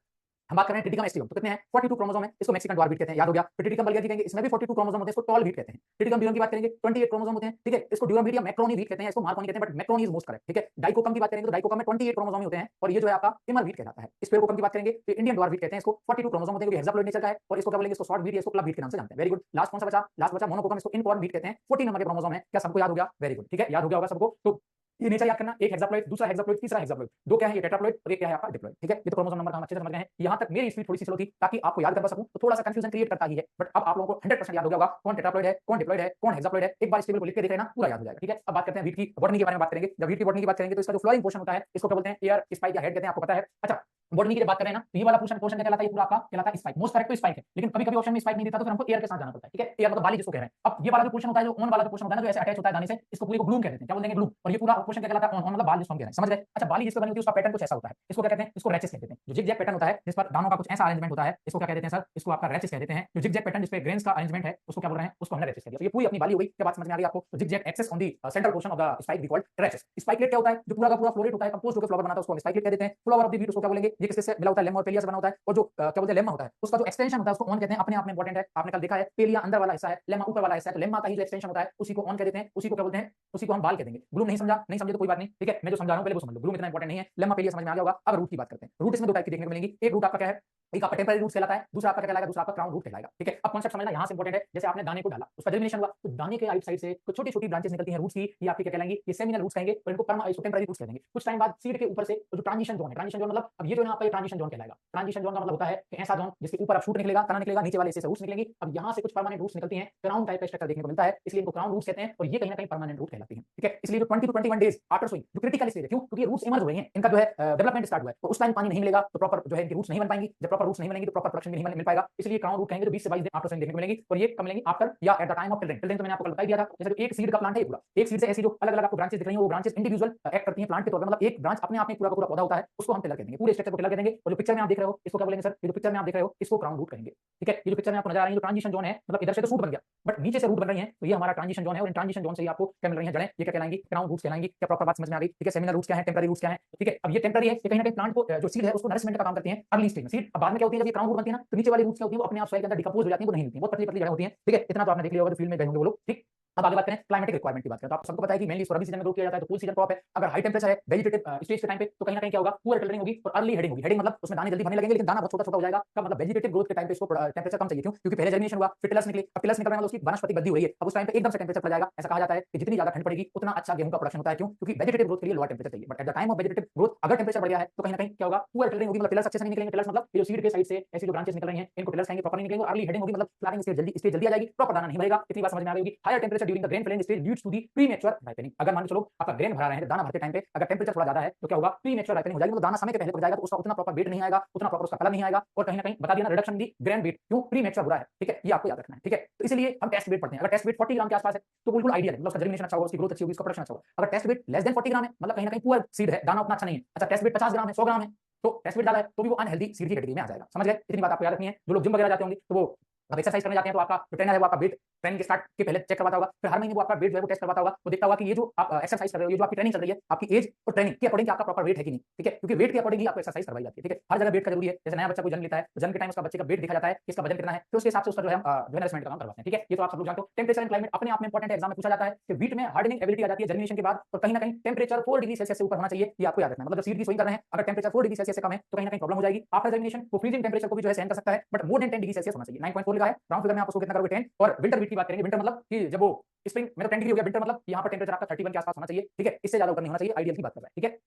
हम बात कर रहे हैं ट्रिटिकम एस्टिवम, तो कितने हैं 42 क्रोमोसोम है, इसको मैक्सिकन ड्वार्फ वीट कहते हैं, याद हो गया। फिर ट्रिटिकम बल्गेरिया कहेंगे, इसमें भी 42 क्रोमोसोम होते हैं, इसको टॉल वीट कहते हैं। ट्रिटिकम बियम की बात करेंगे 28 क्रोमोसोम होते हैं, ठीक है, इसको ड्यूरम वीट या मैक्रोनी वीट कहते हैं, इसको मार्कोनी कहते हैं, but macaroni is most correct, ठीक है। डाइकोकम की बात करेंगे तो डाइकोकम में 28 क्रोमोसोम होते हैं और ये जो है आपका टिमर वीट कहलाता है। स्पेरोकोकम की बात करेंगे तो इंडियन ड्वार्फ वीट कहते हैं, इसको 42 क्रोमोसोम होते हैं, क्योंकि हेक्साप्लॉइड नेचर का है, और इसको क्या बोलेंगे, इसको शॉर्ट वीट या इसको क्लब वीट के नाम से जानते हैं। Very good. लास्ट कौन सा बचा, लास्ट बचा मोनोकोकम, इसको इनकॉर्न वीट कहते हैं, 14 नंबर के क्रोमोसोम है, क्या सबको याद हो गया? वेरी गुड, ठीक है, याद हो गया होगा सबको। तो ये नेचर याद करना, एक हेक्साप्लॉइड, दूसरा हेक्साप्लॉइड, तीसरा हेक्साप्लॉइड, दो क्या है ये टेट्राप्लॉइड और एक क्या है आपका डिप्लॉइड, ठीक है। ये तो क्रोमोसोम नंबर हम अच्छे से समझ गए हैं। यहां तक मेरी स्पीड थोड़ी सी स्लो थी ताकि आपको याद कर सकूं, तो थोड़ा सा कंफ्यूजन क्रिएट करता ही है, बट अब आप लोगों को 100% याद हो गया होगा कौन टेट्राप्लॉइड है, कौन डिप्लॉइड है, कौन हेक्साप्लॉइड है। एक बार इस टेबल को लिख के देख लेना, पूरा याद हो जाएगा, ठीक है। अब बात करते हैं वीट की बॉटनी के बारे में बात करेंगे। जब वीट की बॉटनी की बात करेंगे तो इसका जो फ्लोरिंग पोर्शन होता है इसको क्या बोलते हैं, एयर स्पाइक या हेड कहते हैं, आपको पता है। अच्छा, बॉटनी की जब बात करें ना तो ये वाला पोर्शन क्या कहलाता है, ये पूरा आपका कहलाता है स्पाइक। मोस्ट करेक्ट तो स्पाइक है, लेकिन कभी-कभी ऑप्शन में स्पाइक नहीं देता तो फिर हमको एयर के साथ जाना पड़ता है, ठीक है। एयर मतलब बाली जिसको कह रहे हैं। अब ये वाला जो पोर्शन होता है, जो ऑन वाला जो पोर्शन होता है ना, जो ऐसे अटैच होता है दाने से, इसको पूरे को ब्लूम कहते हैं, क्या बोलते हैं, ब्लूम। और ये पूरा पोर्शन क्या कहलाता है, ऑन मतलब बाल जिसको हम कह रहे हैं, समझ गए। अच्छा, बाली जिसको बनी होती है उसका पैटर्न कुछ ऐसा होता है, इसको क्या कहते हैं, इसको रैचेस कहते हैं। जो जिग-जैग पैटर्न होता है जिस पर दानों का कुछ ऐसा अरेंजमेंट होता है, इसको क्या कहते हैं सर, इसको आपका रैचेस कह देते हैं। जो जिग-जैग पैटर्न जिस पे ग्रेन्स का अरेंजमेंट है उसको क्या बोल रहे हैं, उसको हमने रैचेस कह दिया। तो ये पूरी अपनी बाली हो गई, क्या बात समझ में आ गई आपको। तो zigzag axis on the central portion of the spike we called rachis. Spikelet क्या होता है, जो पूरा का पूरा फ्लोरेट होता है, कंपोस्ट होकर फ्लावर बनाता है, उसको हम स्पाइकलेट कह देते हैं। फ्लावर ऑफ द वीट उसको क्या बोलेंगे, ये किससे मिला होता है, लेमा और पेलिया से बना होता है। और जो क्या बोलते हैं लेमा होता है, उसका जो एक्सटेंशन होता है उसको ऑन कहते हैं, अपने आप में इंपॉर्टेंट है। आपने कल देखा है पेलिया अंदर वाला हिस्सा है, लेमा ऊपर वाला हिस्सा है, तो लेमा का ही जो एक्सटेंशन होता है उसी को ऑन कह देते हैं, उसी को क्या बोलते हैं, उसी को हम बाल कह देंगे। ग्लूम नहीं समझा, नहीं समझे तो कोई बात नहीं, ठीक है, मैं जो समझा रहा हूं पहले वो समझ लो। ग्लूम इतना इंपॉर्टेंट नहीं है, लेमा पेलिया समझ में आ गया होगा। अब रूट की बात करते हैं। रूट इसमें दो टाइप की देखने को मिलेंगी। एक रूट आपका क्या है, एक आपका टेम्पररी रूट कहलाता है, दूसरा आपका क्या कहलाएगा, दूसरा आपका क्राउन रूट कहलाएगा, ठीक है। अब कॉन्सेप्ट समझना यहां से इंपॉर्टेंट है। जैसे आपने दाने को डाला, उसका जर्मिनेशन हुआ, तो दाने के राइट साइड से कुछ छोटी-छोटी ब्रांचेस निकलती हैं रूट्स की, ये आपकी क्या कहलाएंगी, ये सेमिनल रूट्स कहेंगे, और इनको टेम्पररी रूट्स कहेंगे। कुछ टाइम बाद सीड के ऊपर से जो ट्रांजिशन जोन है, ट्रांजिशन जोन मतलब अब ये जो है आपका ये ट्रांजिशन जोन कहलाएगा। ट्रांजिशन जोन का मतलब होता है कि ऐसा जोन जिसके ऊपर अब शूट निकलेगा, तना निकलेगा, नीचे वाले से रूट्स निकलेंगी। अब यहां से कुछ परमानेंट रूट्स निकलती हैं, क्राउन टाइप का स्ट्रक्चर देखने को मिलता है, इसलिए इनको क्राउन रूट्स कहते हैं, और ये कहीं ना कहीं परमानेंट रूट कहलाती हैं, ठीक है। इसलिए जो 20 टू 21 डेज आफ्टर सोइंग जो क्रिटिकल स्टेज है, क्यों, क्योंकि रूट्स इमर्ज हुए हैं, इनका जो है डेवलपमेंट स्टार्ट हुआ है, तो उस टाइम पानी नहीं मिलेगा तो प्रॉपर जो है इनकी रूट्स नहीं बन पाएंगी। जब प्रॉपर रूट्स नहीं बनेंगी तो प्रॉपर प्रोडक्शन भी नहीं मिल पाएगा, इसलिए क्राउन रूट कहेंगे तो 20 से 22 दिन आफ्टर सोइंग देखने को मिलेंगी। और ये कब मिलेंगी, आफ्टर या एट द टाइम ऑफ टिल्डिंग। टिल्डिंग तो मैंने आपको कल बता दिया था। जैसे जो एक सीड का प्लांट है, पूरा एक सीड से ऐसी जो अलग-अलग आपको ब्रांचेस दिख रही हैं, वो ब्रांचेस इंडिविजुअल एक्ट करती हैं प्लांट के तौर पे, मतलब एक ब्रांच अपने आप में पूरा का पूरा पौधा होता है, उसको हम टिलर कह देंगे, पूरे स्ट्रक्चर को टिलर कह देंगे। और जो पिक्चर में आप देख रहे हो इसको क्या बोलेंगे सर, ये जो पिक्चर में आप देख रहे हो इसको क्राउन रूट कहेंगे, ठीक है। ये जो पिक्चर में आपको नजर आ रही है, जो ट्रांजिशन जोन है, मतलब इधर से तो शूट बन गया बट नीचे से रूट बन रही है, तो ये हमारा ट्रांजिशन जोन है, और इन ट्रांजिशन जोन से ही आपको क्या मिल रही है, जड़ें, ये क्या कहलाएंगी, क्राउन रूट्स कहलाएंगी। क्या प्रॉपर बात समझ में आ गई, ठीक है। सेमिनल रूट्स क्या है, टेम्पररी रूट्स क्या है, ठीक है। अब ये टेम्पररी है, ये कहीं ना कहीं प्लांट को जो सीड है उसको नरिशमेंट का काम करती है अर्ली स्टेज में। सीड अब बाद में क्या होती है, जब ये क्राउन रूट बनती है ना, तो नीचे वाली रूट्स क्या होती है, वो अपने आप सॉइल के अंदर डिकम्पोज हो जाती है, वो नहीं मिलती, बहुत पतली-पतली जड़ें होती हैं, ठीक है। इतना तो आपने देख लिया होगा, जो फील्ड में गए होंगे वो लोग, ठीक। अब आगे बात करें क्लाइमेटिक रिक्वायरमेंट की बात करें, तो आप सबको पता है कि मेनली इसको रबी सीजन में ग्रो किया जाता है, तो कूल सीजन क्रॉप है। अगर हाई टेंपरेचर है वेजिटेटिव स्टेज के टाइम पे, तो कहीं ना कहीं क्या होगा, पुअर टिल्डरिंग होगी और अर्ली हेडिंग होगी। हेडिंग मतलब उसमें दाने जल्दी भरने लगेंगे, लेकिन दाना बहुत छोटा-छोटा हो जाएगा। कब, मतलब वेजिटेटिव ग्रोथ के टाइम पे इसको टेंपरेचर कम चाहिए, क्यों, क्योंकि पहले जर्मिनेशन हुआ, फिर टिलर्स निकले, अब टिलर्स निकल रहे हैं मतलब उसकी वनस्पति वृद्धि हो रही है। अब उस टाइम पे एकदम से टेंपरेचर चला जाएगा। ऐसा कहा जाता है कि जितनी ज्यादा ठंड पड़ेगी उतना अच्छा गेहूं का प्रोडक्शन होता है, क्यों, क्योंकि वेजिटेटिव ग्रोथ के लिए लोअर टेंपरेचर चाहिए। But at the time of vegetative growth अगर टेंपरेचर बढ़ गया है तो कहीं ना कहीं क्या होगा, पुअर टिल्डरिंग होगी, मतलब टिलर्स अच्छे से नहीं निकलेंगे। टिलर्स मतलब ये जो सीड के साइड से ऐसी जो ब्रांचेस निकल रही हैं, इनको टिलर्स कहेंगे, प्रॉपर नहीं निकलेंगे। अर्ली हेडिंग होगी, मतलब फ्लावरिंग स्टेज जल्दी आ जाएगी, प्रॉपर दाना नहीं भरेगा। इतनी बात समझ में आ गई होगी। Higher temperature during the grain filling stage leads to the premature ripening. अगर मान के चलो आपका ग्रेन भरा रहे हैं, दाना भरते टाइम पे अगर टेंपरेचर थोड़ा ज्यादा है तो क्या होगा, प्रीमेच्योर राइपनिंग हो जाएगी, मतलब दाना समय के पहले पक जाएगा, तो उसका उतना प्रॉपर वेट नहीं आएगा, उतना प्रॉपर उसका कलर नहीं आएगा, और कहीं ना कहीं बता दिया ना, रिडक्शन दी ग्रेन वेट, क्यों, प्रीमेच्योर बुरा है, ठीक है। ये आपको याद रखना है, ठीक है। तो इसलिए हम टेस्ट वेट पढ़ते हैं। अगर टेस्ट वेट 40 ग्राम के आसपास है तो बिल्कुल आइडियल है, मतलब उसका जर्मिनेशन अच्छा होगा, उसकी ग्रोथ अच्छी होगी, उसका प्रोडक्शन अच्छा होगा। अगर टेस्ट वेट लेस देन 40 ग्राम है, मतलब कहीं ना कहीं पुअर सीड है, दाना उतना अच्छा नहीं है। अच्छा, टेस्ट वेट 50 ग्राम है, 100 ग्राम है, तो टेस्ट वेट ज्यादा है तो भी वो अनहेल्दी सीड की कैटेगरी में आ जाएगा, समझ गए। इतनी बात आपको याद रखनी है। जो लोग जिम वगैरह जाते होंगे तो वो अब एक्सरसाइज करने जाते हैं, तो आपका जो ट्रेनर है वो आपका वेट ट्रेनिंग के स्टार्ट के पहले चेक करवाता होगा, फिर हर महीने वो आपका वेट जो है वो टेस्ट करवाता होगा, वो देखता होगा कि ये जो आप एक्सरसाइज कर रहे हो, ये जो आपकी ट्रेनिंग चल रही है, आपकी एज और ट्रेनिंग के अकॉर्डिंग आपका प्रॉपर वेट है कि नहीं, ठीक है, क्योंकि वेट के अकॉर्डिंग ही आपको एक्सरसाइज करवाई जाती है, ठीक है। हर जगह वेट का जरूरी है। जैसे नया बच्चा कोई जन्म लेता है तो जन्म के टाइम उसका बच्चे का वेट देखा जाता है कि इसका वजन कितना है, फिर उसके हिसाब से उसका जो है मैनेजमेंट का काम करवाते हैं, ठीक है। ये तो आप सब लोग जानते हो। टेंपरेचर एंड क्लाइमेट अपने आप में इंपॉर्टेंट एग्जाम में पूछा जाता है कि वीट में हार्डनिंग एबिलिटी आ जाती है जर्मिनेशन के बाद, और कहीं ना कहीं टेंपरेचर 4 डिग्री सेल्सियस से ऊपर होना चाहिए, ये आपको याद रखना है। मतलब सीड की सोइंग कर रहे हैं, अगर टेंपरेचर 4 डिग्री सेल्सियस से कम है तो कहीं ना कहीं प्रॉब्लम हो जाएगी। आफ्टर जर्मिनेशन वो फ्रीजिंग टेंपरेचर को भी जो है सहन कर सकता है, but more than 10 degree Celsius होना चाहिए। 9.4 लिखा है, राउंड फिगर में आप उसको कितना करोगे 10। और विंटर वीट की बात करेंगे, विंटर मतलब कि जब वो स्प्रिंग में तो 10 डिग्री हो गया, विंटर मतलब यहाँ पर टेंपरेचर आपका 31 के आसपास होना चाहिए, ठीक है। इससे ज्यादा ऊपर नहीं होना चाहिए, आइडियल की बात कर रहा है, ठीक है।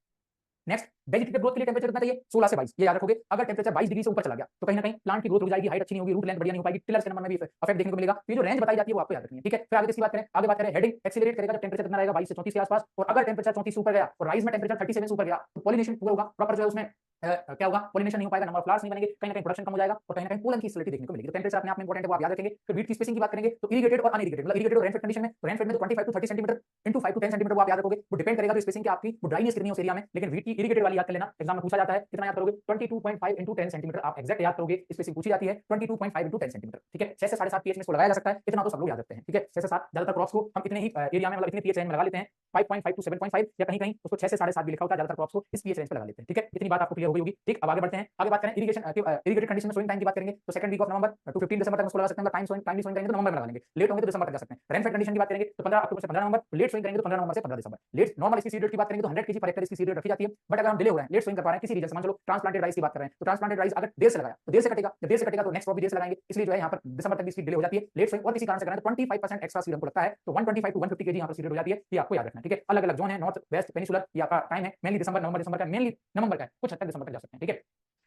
नेक्स्ट, वेजिटेटिव ग्रोथ के लिए टेंपरेचर कितना चाहिए, 16 से 22, ये याद रखोगे। अगर टेंपरेचर 22 डिग्री से ऊपर चला गया तो कहीं ना कहीं प्लांट की ग्रोथ रुक जाएगी, हाइट अच्छी नहीं होगी, रूट लेंथ बढ़िया नहीं हो पाएगी, टिलर्स के नंबर में भी इफेक्ट देखने को मिलेगा। तो ये जो रेंज बताई जाती है वो आपको याद रखनी है, ठीक है। फिर आगे किसकी बात करें, आगे बात करें हेडिंग एक्सीलरेट करेगा जब टेंपरेचर कितना रहेगा 22 से 34 के आसपास, और अगर टेंपरेचर 34 से ऊपर गया और राइज में टेंपरेचर 37 से ऊपर गया तो पॉलिनेशन पूरा होगा, प्रॉपर जो है उसमें क्या होगा, पॉलिनेशन नहीं हो पाएगा, नंबर ऑफ फ्लावर्स नहीं बनेंगे, कहीं ना कहीं प्रोडक्शन कम हो जाएगा, और कहीं ना कहीं पोलन की स्टेबिलिटी देखने को मिलेगी। तो टेंपरेचर अपने आप में इंपॉर्टेंट है, वो आप याद रखेंगे। फिर वीट की स्पेसिंग की बात करेंगे तो इरिगेटेड और अनइरिगेटेड, मतलब इरिगेटेड और रेनफेड कंडीशन में, तो रेनफेड में तो 25 to 30 centimetre into 5 to 10 centimetre वो आप याद रखोगे। वो डिपेंड करेगा तो स्पेसिंग की आपकी वो ड्राइनेस कितनी है उस एरिया में, लेकिन वीट की इरिगेटेड वाली याद कर लेना, एग्जाम में पूछा जाता है। कितना याद करोगे, 22.5 इनटू 10 सेंटीमीटर, आप एक्जैक्ट याद करोगे, स्पेसिंग पूछी जाती है 22.5 इनटू 10 सेंटीमीटर, ठीक है। 6 से 7.5 पीएच में इसको लगाया जा सकता है, इतना तो सब लोग याद रखते हैं, ठीक है। 6 से 7 ज्यादातर क्रॉप्स को हम इतने ही एरिया में, मतलब इतने पीएच रेंज में लगा लेते हैं, 5.5 टू 7.5, या कहीं कहीं उसको 6 से 7.5 भी लिखा होता है, ज्यादातर क्रॉप्स को इस पीएच रेंज पे लगा लेते हैं, ठीक है। इतनी बात आपको क्लियर हो गई होगी। ठीक, अब आगे बढ़ते हैं, आगे बात करें इरिगेटेड कंडीशन में सोइंग टाइम की बात करेंगे तो second week of November to 15 दिसंबर तक उसको लगा सकते हैं। टाइम सोइंग करेंगे तो नवंबर में लगा लेंगे, लेट होंगे तो दिसंबर तक जा सकते हैं। रेनफेड कंडीशन की बात करेंगे तो 15 अक्टूबर से 15 नवंबर, लेट सोइंग करेंगे तो 15 नवंबर से 15 दिसंबर। लेट नॉर्मल इसकी सीड रेट की बात करेंगे तो 100 केजी पर हेक्टेयर इसकी सीड रेट रखी जाती है। बट अगर हम डिले हो रहे हैं, लेट सोइंग कर पा रहे हैं किसी रीजन से, मान लो ट्रांसप्लांटेड राइस की बात कर रहे हैं तो ट्रांसप्लांटेड राइस अगर देर से लगाया तो देर से कटेगा, जब देर से कटेगा तो नेक्स्ट क्रॉप भी देर से लगाएंगे, इसलिए जो है यहाँ पर दिसंबर तक इसकी डिले हो जाती है। लेट सोइंग और किसी कारण से करें तो 25% एक्स्ट्रा सीड हमको लगता है, तो 125 टू 150 केजी यहाँ पर सीड रेट हो जाती है, ये आपको याद रखना है। ठीक है, अलग अलग जोन है, नॉर्थ वेस्ट पेनिसुलर, ये आपका टाइम है मेनली दिसंबर नवंबर, दिसंबर का मेनली नवंबर का है, कुछ हद तक दिसंबर तक जा सकते हैं। ठीक है,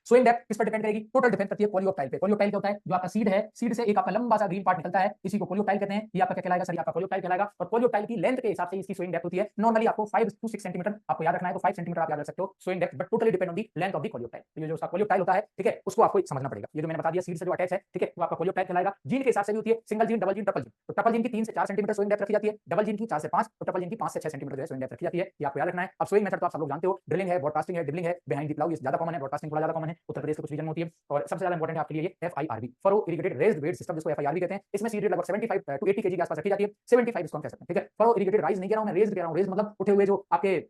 सोइंग डेप्थ किस पर डिपेंड करेगी? टोटल डिपेंड करती है कोलियोप्टाइल पे। कोलियोप्टाइल क्या होता है? जो आपका सीड है, सीड से एक आपका लंबा सा ग्रीन पार्ट निकलता है, इसी को कोलियोप्टाइल कहते हैं। ये आपका क्या कहलाएगा सर? आपका कोलियोप्टाइल कहलाएगा। और कोलियोप्टाइल की लेंथ के हिसाब से इसकी सोइंग डेप्थ होती है। नॉर्मली आपको 5 to 6 सेंटीमीटर आपको याद रखना है, तो 5 सेंटीमीटर आप याद रख सकते हो sowing depth, but totally depend on the length of the coleoptile. तो ये जो उसका कोलियोप्टाइल होता है, ठीक है, उसको आपको समझना पड़ेगा। ये जो मैंने बता दिया सीड से जो अटैच है, ठीक है, वो आपका कोलियोप्टाइल कहलाएगा। जीन के हिसाब से भी होती है, single gene, double gene, triple gene. तो ट्रिपल जीन की 3 से 4 सेंटीमीटर सोइंग डेप्थ रखी जाती है, डबल जीन की 4 से 5 और ट्रिपल जीन की 5 से 6 सेंटीमीटर जो है सोइंग डेप्थ रखी जाती है। ये आपको याद रखना है। अब सोइंग मेथड तो आप सब लोग जानते हो, ड्रिलिंग है, ब्रॉडकास्टिंग है, डिबलिंग है, बिहाइंड द प्लाउ ये ज्यादा कॉमन है, ब्रॉडकास्टिंग थोड़ा ज्यादा कॉमन है, उत्तर प्रदेश के कुछ रीजन में होती है। और सबसे ज्यादा इंपॉर्टेंट है आपके लिए ये FIRB, furrow irrigated raised bed system, जिसको FIRB कहते हैं। इसमें सीड रेट लगभग 75 टू 80 केजी के आसपास रखी जाती है। 75 इसको हम कह सकते हैं। ठीक है, फरो इरिगेटेड राइज नहीं कह रहा हूं मैं, रेज्ड कह रहा हूं। रेज्ड मतलब उठे हुए जो आपके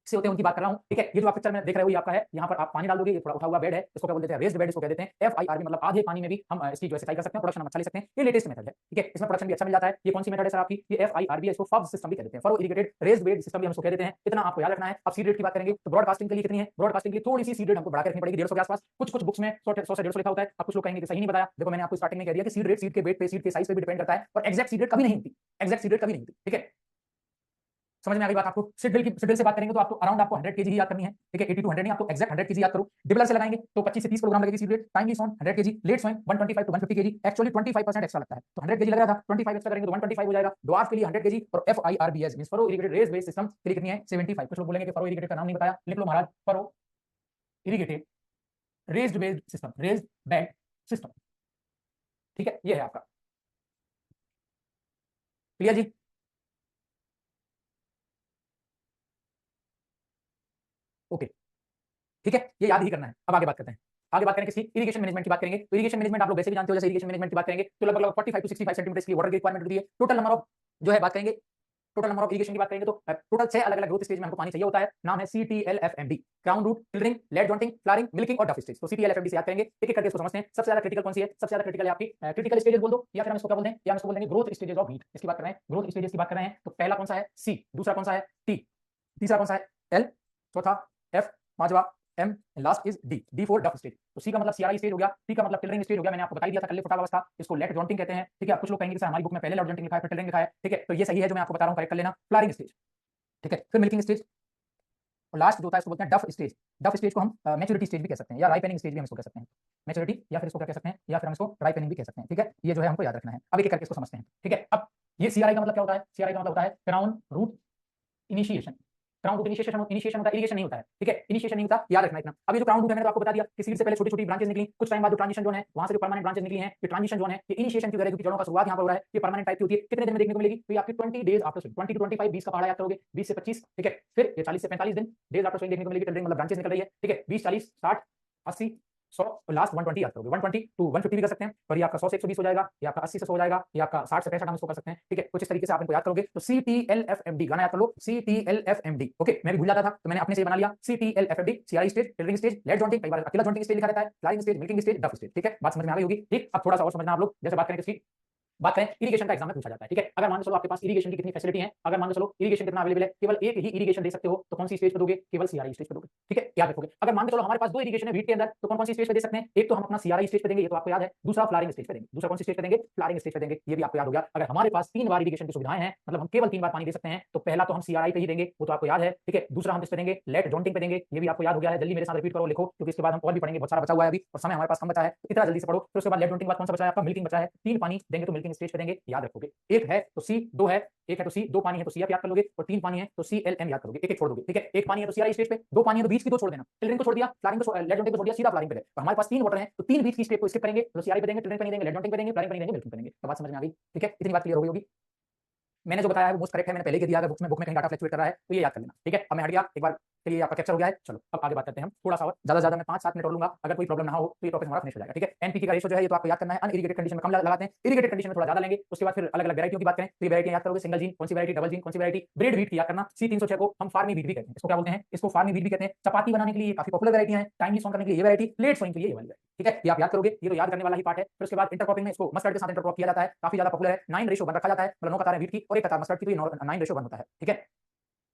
से होते हैं उनकी बात कर रहा हूं। ठीक है, ये जो आप पिक्चर में देख रहे हो ये आपका है, यहाँ पर आप पानी डाल दोगे, ये थोड़ा उठा हुआ बेड है, इसको क्या बोलते हैं? रेज्ड बेड इसको कह देते हैं। FIRB मतलब आधे पानी में भी हम इसकी जो सिंचाई कर सकते हैं, प्रोडक्शन हम अच्छा ले सकते हैं। ये लेटेस्ट मेथड है। ठीक है, इसमें प्रोडक्शन भी अच्छा मिल जाता है। ये कौन सी मेथड है सर आपकी? ये FIRB है, इसको फॉब सिस्टम भी कह देते हैं, furrow irrigated raised bed system भी हम इसको कह देते हैं। इतना आपको याद रखना है। अब सीड रेट की बात करेंगे तो ब्रॉडकास्टिंग के लिए कितनी है? ब्रॉडकास्टिंग के लिए थोड़ी सी सीड रेट हमको बढ़ा के रखनी पड़ेगी, 150 के आसपास। कुछ बुक्स में 100 से 150 लिखा होता है। अब कुछ लोग कहेंगे कि सही नहीं बताया। देखो मैंने आपको स्टार्टिंग में कह दिया कि सीड रेट सीड के वेट पे, सीड के साइज पे भी डिपेंड करता है, और एक्जैक्ट सीड रेट कभी नहीं होती, एक्जैक्ट सीड रेट कभी नहीं होती। ठीक है, समझ में आ गई बात आपको? सिडल से बात करेंगे तो आपको अराउंड आपको 100 केजी ही याद करनी है। ठीक है, 80 टू 100 नहीं, आपको एक्जैक्ट 100 केजी याद करो। डिबलर से लगाएंगे तो 25 से 30 किलोग्राम लगेगी seed rate. Timely sown 100 KG, late sown 125 to 150 KG. Actually 25% extra लगता है, तो 100 केजी लग रहा था, 25 एक्स्ट्रा करेंगे तो 125 हो जाएगा। ड्वार्फ के लिए 100 केजी और FIRBS means furrow irrigated raised based system के लिए कितनी है? 75। कुछ लोग बोलेंगे कि फरो इरिगेटेड का नाम नहीं बताया, लिख लो महाराज, furrow irrigated raised based system, raised bed system. ठीक है, ये है आपका। क्लियर जी? ओके, ठीक है, ये याद ही करना है। अब आगे बात करते हैं। आगे बात करें किसी इरिगेशन मैनेजमेंट की बात करेंगे तो इरिगेशन मैनेजमेंट आप लोग वैसे भी जानते हो। जैसे इरिगेशन मैनेजमेंट की बात करेंगे तो लगभग 45 टू 65 सेंटीमीटर की वाटर की रिक्वायरमेंट होती है। टोटल नंबर ऑफ जो है बात करेंगे, टोटल नंबर ऑफ इरिगेशन की बात करेंगे तो टोटल 6 अलग अलग ग्रोथ स्टेज में हमको पानी चाहिए होता है। नाम है CTLFMD, crown root, tillering, late jointing, flowering, milking और डफ स्टेज। तो CTLFMD से याद करेंगे, एक एक करके इसको समझते हैं। सबसे ज्यादा क्रिटिकल कौन सी है? सबसे ज्यादा क्रिटिकल है आपकी क्रिटिकल स्टेजेस बोल दो, या फिर हम इसको क्या बोलते हैं? या हम इसको बोल देंगे ग्रोथ स्टेजेस ऑफ व्हीट। इसकी बात कर रहे हैं, ग्रोथ स्टेजेस की बात कर रहे हैं। तो पहला कौन सा है? C, दूसरा कौन सा है? T, तीसरा कौन सा है? L, चौथा F, पांचवा M, last is D for डफ स्टेज। तो C का मतलब CRI स्टेज हो गया, T का मतलब टिलरिंग स्टेज हो गया। मैंने आपको बता दिया था कल फटाफट, इसको लेट जॉइंटिंग कहते हैं। ठीक है, कुछ लोग कहेंगे कि सर हमारी बुक में पहले लेट जॉइंटिंग लिखा है फिर टिलरिंग लिखा है। ठीक है, तो ये सही है जो मैं आपको बता रहा हूं, करेक्ट कर लेना। फ्लावरिंग स्टेज, ठीक है, फिर मिल्किंग स्टेज और लास्ट जो होता है इसको बोलते हैं डफ स्टेज। डफ स्टेज को हम मैच्योरिटी स्टेज भी कह सकते हैं, या राइपनिंग स्टेज भी हम इसको कह सकते हैं। मैच्योरिटी या फिर इसको क्या कह सकते हैं? या फिर हम इसको राइपनिंग भी कह सकते हैं। ठीक है, ये जो है हमको याद रखना है। अब एक एक करके इसको समझते हैं। ठीक है, अब ये CRI का मतलब क्या होता है? CRI का मतलब होता है crown root initiation. Crown root initiation होता है, इरिगेशन नहीं होता है। ठीक है, इनिशिएशन नहीं होता, याद रखना इतना। अब ये जो क्राउन रूट है मैंने आपको बता दिया कि सीड से पहले छोटी छोटी ब्रांचेस निकली, कुछ टाइम बाद जो ट्रांजिशन जोन है वहां से जो परमानेंट ब्रांचेस निकली हैं, ये ट्रांजिशन जोन है, ये इनिशिएशन की वजह क्योंकि जड़ों का शुरुआत यहां पर हो रहा है, ये परमानेंट टाइप की होती है। कितने दिन में देखने को मिलेगी? तो ये आपकी 20 डेज आफ्टर स्विंग, 20 टू 25, 20 का पहाड़ा याद करोगे, 20 से 25। ठीक है, फिर ये 40 से 45 दिन डेज आफ्टर स्विंग देखने को मिलेगी। टिलरिंग मतलब ब्रांचेस निकल रही है। ठीक है, 20, 40, 60, 80, 100 और लास्ट 120 याद करोगे। 120 टू 150 भी कर सकते हैं, और ये आपका 100 से 120 हो जाएगा, ये आपका 80 से 100 हो जाएगा, ये आपका 60 से 65 हम इसको कर सकते हैं। ठीक है, कुछ इस तरीके से आप इनको याद करोगे। तो CTLFMD गाना याद कर लो, CTLFMD। ओके, मैं भी भूल जाता था तो मैंने अपने से बना लिया, CTLFMD, CRI stage, tillering stage, late jointing, कई बार अकेला जॉइंटिंग स्टेज लिखा रहता है, flowering stage, milking stage, dough stage. ठीक है, बात समझ में आ गई होगी। ठीक, अब थोड़ा सा और समझना आप लोग। जैसे बात करें किसकी, बात करें इरिगेशन का एग्जाम में पूछा जाता है। ठीक है, अगर मान लो चलो आपके पास इरिगेशन की कितनी फैसिलिटी है, अगर मान लो चलो इरिगेशन कितना अवेलेबल है, केवल एक ही इरिगेशन दे सकते हो, तो कौन सी स्टेज पे दोगे? केवल CRI स्टेज पे दोगे। ठीक है, याद रखोगे। अगर मान के चलो हमारे पास दो इरिगेशन है वीट के अंदर, तो कौन कौन सी स्टेज पे दे सकते हैं? एक तो हम अपना CRI स्टेज पे देंगे, ये तो आपको याद है। दूसरा फ्लावरिंग स्टेज पे देंगे। दूसरा कौन सी स्टेज पे देंगे? फ्लावरिंग स्टेज पे देंगे, ये भी आपको याद हो गया। अगर हमारे पास 3 बार इरिगेशन की सुविधाएं हैं, मतलब हम केवल 3 बार पानी दे सकते हैं, तो पहला तो हम CRI पे ही देंगे, वो तो आपको याद है। ठीक है, दूसरा हम इस पे देंगे लेट जॉइंटिंग पे देंगे, ये भी आपको याद हो गया है। जल्दी मेरे साथ रिपीट करो, लिखो, क्योंकि इसके बाद हम और भी पढ़ेंगे, बहुत सारा बचा हुआ है अभी और समय हमारे पास कम बचा है, तो इतना जल्दी से पढ़ो। फिर उसके बाद लेट जॉइंटिंग के बाद कौन सा बचा है आपका? मिल्किंग बचा है। 3 पानी देंगे तो मिल्किंग स्टेज पे देंगे, याद रखोगे। एक है तो C, दो है, एक है तो C, 2 पानी है तो CF याद कर लोगे, और 3 पानी है तो CLM याद करोगे, एक एक छोड़ दोगे। ठीक है, एक पानी है तो CRI स्टेज पे, 2 पानी है तो बीच की 2 छोड़ देना, टिलरिंग को छोड़ दिया, फ्लावरिंग को लेट जॉइंटिंग को छोड़ दिया, सीधा फ्लावरिंग पे गए। तो हमारे पास 3 वाटर हैं, तो 3 बीच की स्टेप को स्किप करेंगे, तो CRI पे देंगे, टिलरिंग पे नहीं देंगे, लेट जॉइंटिंग पे देंगे, फ्लावरिंग पे नहीं देंगे, मिल्किंग पे देंगे। तो बात समझ में आ गई। ठीक है, इतनी बात क्लियर हो गई होगी। मैंने जो बताया है वो मोस्ट करेक्ट है, मैंने पहले ही दिया। अगर बुक में कहीं डाटा फ्लक्चुएट कर रहा है तो ये याद कर लेना। ठीक है, अब मैं हट गया, एक बार चलिए आपका कैप्चर हो गया है। चलो अब आगे बात करते हैं हम थोड़ा सा और, ज्यादा मैं 5-7 मिनट और लूंगा, अगर कोई प्रॉब्लम ना हो तो ये टॉपिक हमारा फिनिश हो जाएगा। ठीक है, एनपीके का रेशो जो है ये तो आपको याद करना है। अनइरिगेटेड कंडीशन में कम लगाते हैं, इरिगेटेड कंडीशन में थोड़ा ज्यादा लेंगे। उसके बाद फिर अलग अलग वैरायटियों की बात करें तो ये वैरायटी याद करोगे, सिंगल जीन कौन सी वैरायटी, डबल जीन कौन सी वैरायटी, ब्रेड व्हीट की याद करना। C306 को हम फार्मी व्हीट भी कहते हैं। इसको क्या बोलते हैं, इसको फार्मी व्हीट भी कहते हैं। चपाती बनाने के लिए काफी पॉपुलर वैरायटियां हैं, टाइमली सोन करने के लिए ये वैरायटी, लेट सोइंग के लिए ये वाली। ठीक है, ये आप याद करोगे, ये तो याद करने वाला ही पार्ट है। फिर उसके बाद इंटरक्रॉपिंग में इसको मस्टर्ड के साथ इंटरक्रॉप किया जाता है, काफी ज्यादा पॉपुलर है। 9 रेशो बन रखा जाता है, मतलब 9 कतार है व्हीट की और 1 कतार मस्टर्ड की, तो ये 9 रेशो बन होता है। ठीक है,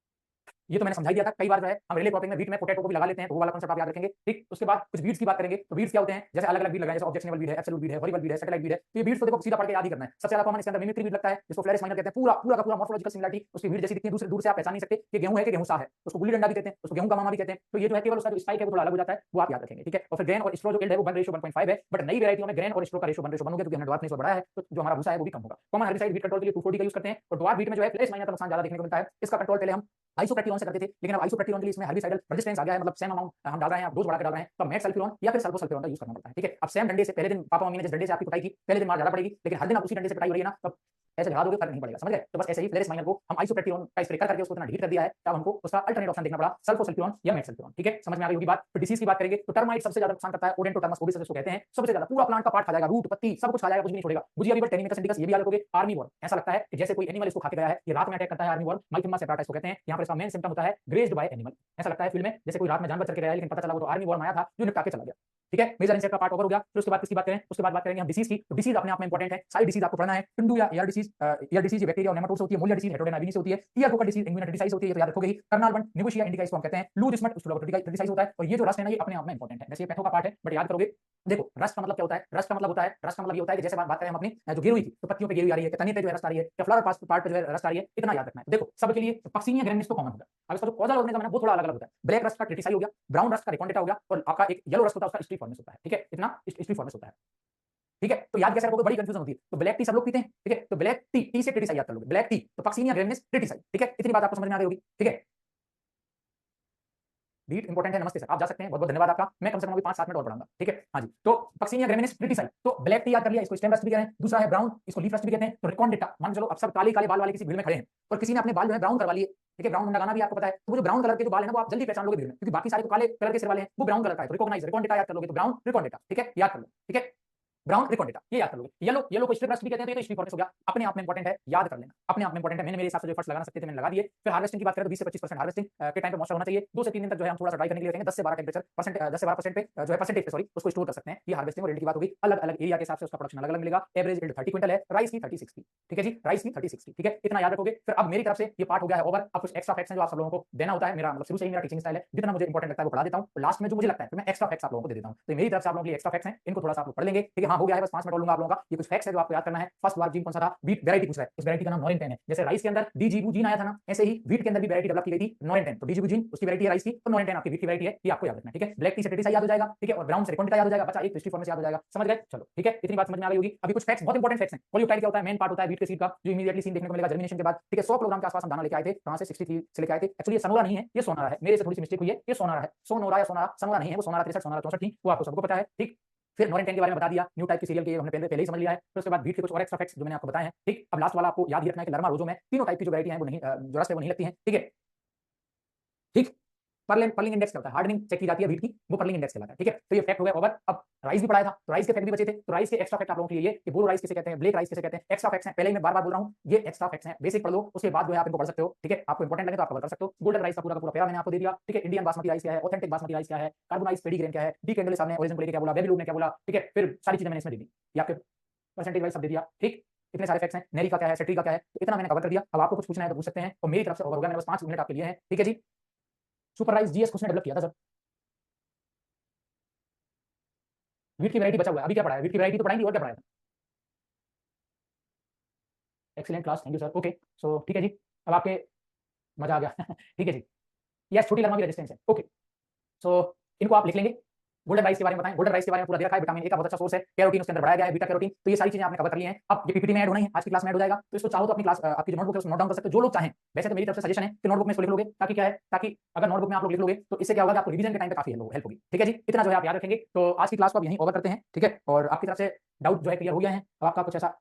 ये तो मैंने समझा दिया था कई बार जो है हम रिले क्रॉपिंग में व्हीट में पोटैटो को भी लगा लेते हैं, तो वो वाला कांसेप्ट आप याद रखेंगे। ठीक, उसके बाद कुछ बीट्स की बात करेंगे तो बीट्स क्या होते हैं, जैसे अलग अलग बीट लगाए, जैसे ऑब्जेक्शनेबल बीट है, एब्सोल्यूट बीट है, वेरिएबल बीट है, सैटेलाइट बीट है। तो ये बीट्स को देखो सीधा पढ़ के याद ही करना है। सबसे ज्यादा कॉमन इसके अंदर मिमिक्री बीट लगता है, जिसको फ्लेरिस माइनर कहते हैं। पूरा पूरा का पूरा मॉर्फोलॉजिकल सिमिलरिटी उसकी बीट जैसी दिखती है, दूसरे दूर से आप पहचान नहीं सकते कि गेहूं है कि गेहूं सा है। उसको गुल्ली डंडा भी कहते हैं, उसको गेहूं का मामा भी कहते हैं। तो ये जो है केवल उसका जो स्पाइक है वो थोड़ा अलग हो जाता है, वो आप याद रखेंगे। ठीक है, और फिर ग्रेन और स्ट्रो जो यील्ड है वो 1 रेशो 1.5 है, बट नई वैरायटियों में ग्रेन और स्ट्रो का रेशो 1 रेशो 1 हो गया, क्योंकि हमने ड्वार्फ ने बढ़ाया है, तो जो हमारा भूसा है वो भी कम होगा। कॉमन हेर्बिसाइड बीट कंट्रोल के लिए 240 का यूज करते हैं, और ड्वार्फ बीट में जो है फ्लेरिस माइनर का नुकसान ज्यादा देखने को मिलता है। इसका कंट्रोल पहले हम आइसोप्रोपियोन से करते थे, लेकिन अब आइसोप्रोपियोन के लिए इसमें हेर्बिसाइडल रेजिस्टेंस आ गया है, मतलब सेम अमाउंट हम डाल रहे हैं, आप डोज बढ़ा के डाल रहे हैं, तो मेट सल्फ्यूरॉन या फिर सल्फोसल्फ्यूरॉन का यूज करना पड़ता है। ठीक है, अब सेम डंडे से पहले दिन पापा मम्मी ने जिस डंडे से आपकी कुटाई की, पहले दिन मार ज्यादा पड़ेगी, लेकिन हर दिन आप उसी डंडे से पिटाई हो रही है ना, तब ऐसे लगा दोगे फर्क नहीं पड़ेगा। समझ गए? तो बस ऐसे ही फ्लेरिस माइनर को हम आइसोप्रोपियोन का स्प्रे करके उसको इतना हीट कर दिया है, तब हमको उसका अल्टरनेट ऑप्शन देखना पड़ा, सल्फोसल्फ्यूरॉन या मेट सल्फ्यूरॉन। ठीक है, समझ में आ गई होगी बात। तो डिसीज की बात करेंगे तो टर्माइट सबसे ज्यादा नुकसान करता है, ओडेंटोटर्मस ओबिस जिसको कहते हैं, सबसे ज्यादा पूरा प्लांट का पार्ट खा जाएगा, रूट पत्ती सब कुछ खा जाएगा, कुछ भी नहीं छोड़ेगा। गुजिया बीवर, टेनिमिकस इंडिकस, ये भी याद रखोगे। आर्मी वॉर्म, ऐसा लगता है कि जैसे कोई एनिमल इसको खा के गया है, ये रात में अटैक करता है। आर्मी वॉर्म माइथिमा सेप्राटा इसको कहते हैं। यहाँ पर इसका मेन सिम्पटम होता है ग्रेज्ड बाय एनिमल, ऐसा लगता है फील्ड में जैसे कोई रात में जानवर चल के गया है, लेकिन पता चला वो तो आर्मी वॉर्म आया था जो निपटा के चला गया। ठीक है, मेजर इंसेक्ट का पार्ट ओवर हो गया। फिर उसके बाद किसकी बात करें, उसके बाद बात करेंगे हम डिसीज की। तो डिसीज अपने आप में इंपॉर्टेंट है, सारी डिसीज आपको पढ़ना है। टिंडू या year disease, year disease bacteria और नेमाटोड से होती है। मोलिया डिसीज हेटेरोडेना विनी से होती है। ईयर कोका डिसीज इंग्विनाइटिस होती है, ये तो याद रखोगे ही। कर्नाल बंट निगोशिया इंडिका इसको हम कहते हैं। लूज स्मट स्टुलोकोटिसाइज होता है, और ये जो रस्ट है ना ये अपने आप में इंपॉर्टेंट है, वैसे ये पैथो का पार्ट है, बट याद करोगे। देखो रस्ट का मतलब क्या होता है, रस्ट का मतलब होता है, रस्ट का मतलब ये होता है कि जैसे बात करें हम अपनी जो गिरुई की, तो पत्तियों पे गिरुई आ रही है, तने पे जो है रस्ट आ रही है, या फ्लावर पार्ट पे जो है रस्ट आ रही है, इतना याद रखना है। देखो सबके लिए पक्सिनिया ग्रेमिनिस तो कॉमन होगा। अब इसका जो कॉजल ऑर्गेनिज्म है वो थोड़ा अलग अलग होता है। ब्लैक रस्ट का ट्रिटिसाई हो गया, ब्राउन रस्ट का रेकॉन्डेटा हो गया, और आपका एक येलो रस्ट होता है उसका स्ट्रीफॉर्मिस होता है। ठीक है, इतना स्ट्रीफॉर्मिस होता है। ठीक है, तो याद कैसे रखोगे, बड़ी कंफ्यूजन होती है। तो ब्लैक टी सब लोग पीते हैं, ठीक है, तो ब्लैक टी, टी से ट्रिटिसाई याद कर लोगे, ब्लैक टी तो पक्सिनिया ग्रेमिनिस ट्रिटिसाई। ठीक है, इतनी बात आपको समझ में आ गई होगी। ठीक है, बीट इंपॉर्टेंट है। नमस्ते सर, आप जा सकते हैं, बहुत बहुत धन्यवाद आपका। मैं कम से कम अभी 5-7 मिनट और पढ़ाऊंगा। ठीक है, हाँ जी। तो पक्सिनिया ग्रेमिनिस ट्रिटिसाई, तो ब्लैक टी याद कर लिया, इसको स्टेम रस्ट भी कहते हैं। दूसरा है ब्राउन, इसको लीफ रस्ट भी कहते हैं। तो रिकॉन्डेटा, मान चलो अब सब काले काले बाल वाले किसी भीड़ में खड़े हैं और किसी ने अपने बाल जो है ब्राउन करवा लिए। ठीक है, ब्राउन लगाना भी आपको पता है, तो वो जो ब्राउन कलर के जो बाल है ना वो आप जल्दी पहचान लोगे भीड़ में, क्योंकि बाकी सारे तो काले कलर के सिर वाले हैं, वो ब्राउन कलर का है, तो रिकॉग्नाइज रिकॉन्डेटा याद कर लोगे, तो ब्राउन रिकॉन्डेटा। ठीक है, याद कर लो। ठीक है, ब्राउन रिकॉन्डेटा ये याद कर लोगे। येलो, येलो को स्ट्रिप रस्ट भी कहते हैं, तो ये तो स्ट्रीफॉर्मिस हो गया, अपने आप में इंपॉर्टेंट है, याद कर लेना, अपने आप में इंपॉर्टेंट है। मैंने मेरे हिसाब से जो फर्स्ट लगाना सकते थे मैंने लगा दिए। फिर हार्वेस्टिंग की बात करें तो 20 से 25% हार्वेस्टिंग के टाइम पे मॉइस्चर होना चाहिए। 2 से 3 दिन तक जो है हम थोड़ा सा ड्राई करने के लिए रखेंगे, 10 से 12 टेंपरेचर परसेंट, 10 से 12% पे जो है परसेंटेज पे सॉरी उसको स्टोर कर सकते हैं। ये हार्वेस्टिंग और यील्ड की बात होगी। अलग अलग एरिया के हिसाब से उसका प्रोडक्शन अलग अलग मिलेगा। एवरेज यील्ड 30 क्विंटल है, राइस की 30-60। ठीक है जी, राइस की 30-60। ठीक है, इतना याद रखोगे। फिर अब मेरी तरफ से ये पार्ट हो गया है ओवर। अब कुछ एक्स्ट्रा फैक्ट्स हैं जो आप सब लोगों को देना होता है। मेरा मतलब शुरू से ही मेरा टीचिंग स्टाइल है, जितना मुझे इंपॉर्टेंट लगता है वो पढ़ा देता हूं, और लास्ट में जो मुझे लगता है तो मैं एक्स्ट्रा फैक्ट्स आप लोगों को दे देता हूं। तो मेरी तरफ से आप लोगों के लिए एक्स्ट्रा फैक्ट्स हैं, इनको थोड़ा सा आप लोग पढ़ लेंगे। ठीक है, हाँ हो गया है, बस 5 मिनट और लूंगा आप लोगों का। ये कुछ फैक्ट्स है जो आपको याद करना है। फर्स्ट वार जीन कौन सा था, बीट वैरायटी पूछ रहा है, उस वैरायटी का नाम नॉरेंटेन है। जैसे राइस के अंदर डीजीबू जीन आया था ना, ऐसे ही व्हीट के अंदर भी वैरायटी डेवलप की गई थी नॉरेंटेन। तो डीजीबू जीन उसकी वैरायटी है राइस की, तो नॉरेंटेन आपकी व्हीट की वैरायटी है, ये आपको याद रखना है। ठीक है, ब्लैक टी से ट्रिटिसाई याद हो जाएगा। ठीक है, और ब्राउन से रिकॉन्डेटा याद हो जाएगा, बचा एक स्ट्रीफॉर्मिस याद हो जाएगा। समझ गए? चलो ठीक है, इतनी बात समझ में आ गई होगी। अभी कुछ फैक्ट्स, बहुत इंपॉर्टेंट फैक्ट्स हैं। पॉलीओटाइड क्या होता है, मेन पार्ट होता है व्हीट के सीड का, जो इमीडिएटली सीन देखने को मिलेगा जर्मिनेशन के बाद। ठीक है, 100 किलोग्राम के आसपास हम दाना लेके आए थे, कहां से 63 से लेके आए थे। एक्चुअली ये सनोरा नहीं है, ये सोनारा है, मेरे से थोड़ी सी मिस्टेक हुई है, ये सोनारा है। सोनोरा या सोनारा, सनोरा नहीं है, वो सोनारा 63 सोनारा 64 थी, वो आपको सबको पता है। ठीक, फिर नॉरेंटेन के बारे में बता दिया, न्यू टाइप की सीरियल के हमने पहले ही समझ लिया है। फिर उसके बाद व्हीट के कुछ और एक्स्ट्रा फैक्ट्स जो मैंने आपको बताए हैं। ठीक, अब लास्ट वाला आपको याद ही रखना है कि लर्मा रोजो में तीनों टाइप की जो वैरायटी है वो नहीं, जो रस्ट है वो नहीं लगती है। ठीक है, ठीक, पर्लिंग इंडेक्स क्या होता है, हार्डनिंग चेक की जाती है व्हीट की, वो पर्लिंग इंडेक्स कहलाता है। ठीक है, तो ये फैक्ट हो गया ओवर। अब राइस भी पढ़ाया था, तो राइस के फैक्ट भी बचे थे, तो राइस के एक्स्ट्रा फैक्ट आप लोगों के लिए कि बोरो राइस किसे कहते हैं, ब्लैक राइस किसे कहते हैं, एक्स्ट्रा फैक्ट्स हैं। पहले ही मैं बार-बार बोल रहा हूं, ये एक्स्ट्रा फैक्ट्स हैं, बेसिक पढ़ लो, उसके बाद जो है आप इनको पढ़ सकते हो। ठीक है, आपको इंपॉर्टेंट लगे तो आप कवर कर सकते हो। गोल्डन राइस का पूरा पैरा मैंने आपको दे दिया। ठीक है, इंडियन बासमती राइस क्या है, ऑथेंटिक बासमती राइस क्या है, कार्बोनाइज पेडी ग्रेन क्या है, डी कैंडल साहब ने ओरिजिन को लेके क्या बोला, बेबी लूप ने क्या बोला। ठीक है, फिर सारी चीजें मैंने इसमें दे दी, ये आपके परसेंटेज वाइज सब दे दिया। ठीक, इतने सारे फैक्ट्स हैं। नेरी का क्या है, सेट्री का क्या है, तो इतना मैंने कवर कर दिया। अब आपको कुछ पूछना है तो पूछ सकते हैं, और मेरी तरफ से ओवर हो गया, मेरे पास 5 मिनट आपके लिए है। ठीक है जी, सुपर राइस जीएस किसने डेवलप किया था सर? व्हीट की वैरायटी बचा हुआ है, अभी क्या पढ़ा है, व्हीट की वैरायटी तो पढ़ाएंगे, और क्या पढ़ाया था? Excellent class, thank you sir. Okay, so ठीक है जी, अब आपके मजा आ गया ठीक है जी, यस छोटी लर्मा भी रेजिस्टेंस है। ओके, सो इनको आप लिख लेंगे। गोल्डन राइस के बारे में बताएं, गोल्डन राइस के बारे में पूरा दे रखा है। विटामिन ए का बहुत अच्छा सोर्स है, कैरोटीन उसके अंदर बढ़ाया गया है, बीटा कैरोटीन। तो ये सारी चीजें आपने कवर कर ली हैं। अब ये पीपीटी में ऐड होना है, आज की क्लास में ऐड हो जाएगा। तो इसको चाहो तो अपनी क्लास, आपकी जो नोटबुक है उसमें नोट डाउन कर सकते हो, जो लोग चाहें। वैसे तो मेरी तरफ से सजेशन है कि नोटबुक में इसको लिख लोगे, ताकि क्या है, ताकि अगर नोटबुक में आप लोग लिख लोगे तो इससे क्या होगा कि आपको रिवीजन के टाइम पे काफी हेल्प होगी। ठीक है जी, इतना जो है आप याद रखेंगे। तो आज की क्लास को आप यहीं ओवर करते हैं। ठीक है, और आपकी तरफ से डाउट जो है क्लियर हो गया है, अब आपका कुछ ऐसा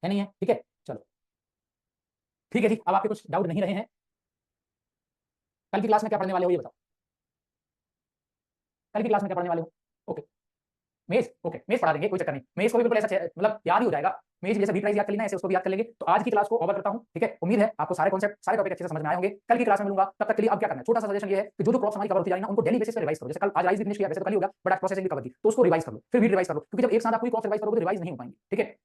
है नहीं है। ठीक है, चलो ठीक है जी, अब आपके कुछ डाउट नहीं रहे हैं। कल की क्लास में क्या पढ़ने वाले हो ये बताओ। कल की क्लास में क्या पढ़ने वाले हो? ओके, मेज, ओके, मेज पढ़ा देंगे, कोई चक्कर नहीं। मेज को भी बिल्कुल ऐसा मतलब याद ही हो जाएगा। मेज जैसे बीट राइज याद कर ली ना, ऐसे उसको भी याद कर लेंगे। तो आज की क्लास को ओवर करता हूं, ठीक है? उम्मीद है आपको सारे कॉन्सेप्ट, सारे टॉपिक अच्छे से समझ में आए होंगे। कल की क्लास में मिलूंगा, तब तक के लिए अब क्या करना है, छोटा सा सजेशन ये है कि जो प्रॉब्लम्स हमारी कवर होती जा रही है ना, उनको डेली बेसिस पे रिवाइज करो। जैसे कल आज राइज भी फिनिश किया, वैसे तो कल ही होगा, बट आज प्रोसेसिंग भी कवर की, तो उसको रिवाइज कर लो, फिर भी रिवाइज कर लो, क्योंकि जब एक साथ आप पूरी क्रॉप्स रिवाइज करोगे तो रिवाइज नहीं हो पाएंगे, ठीक है?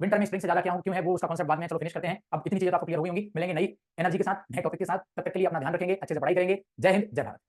विंटर में स्प्रिंग से ज्यादा क्या क्यों है वो उसका कॉन्सेप्ट बाद में, चलो फिनिश करते हैं। अब इतनी चीजें तो आपको क्लियर हो गई होंगी। मिलेंगे नई एनर्जी के साथ, नए टॉपिक के साथ, तब तक के लिए अपना ध्यान रखेंगे, अच्छे से पढ़ाई करेंगे। जय हिंद, जय भारत।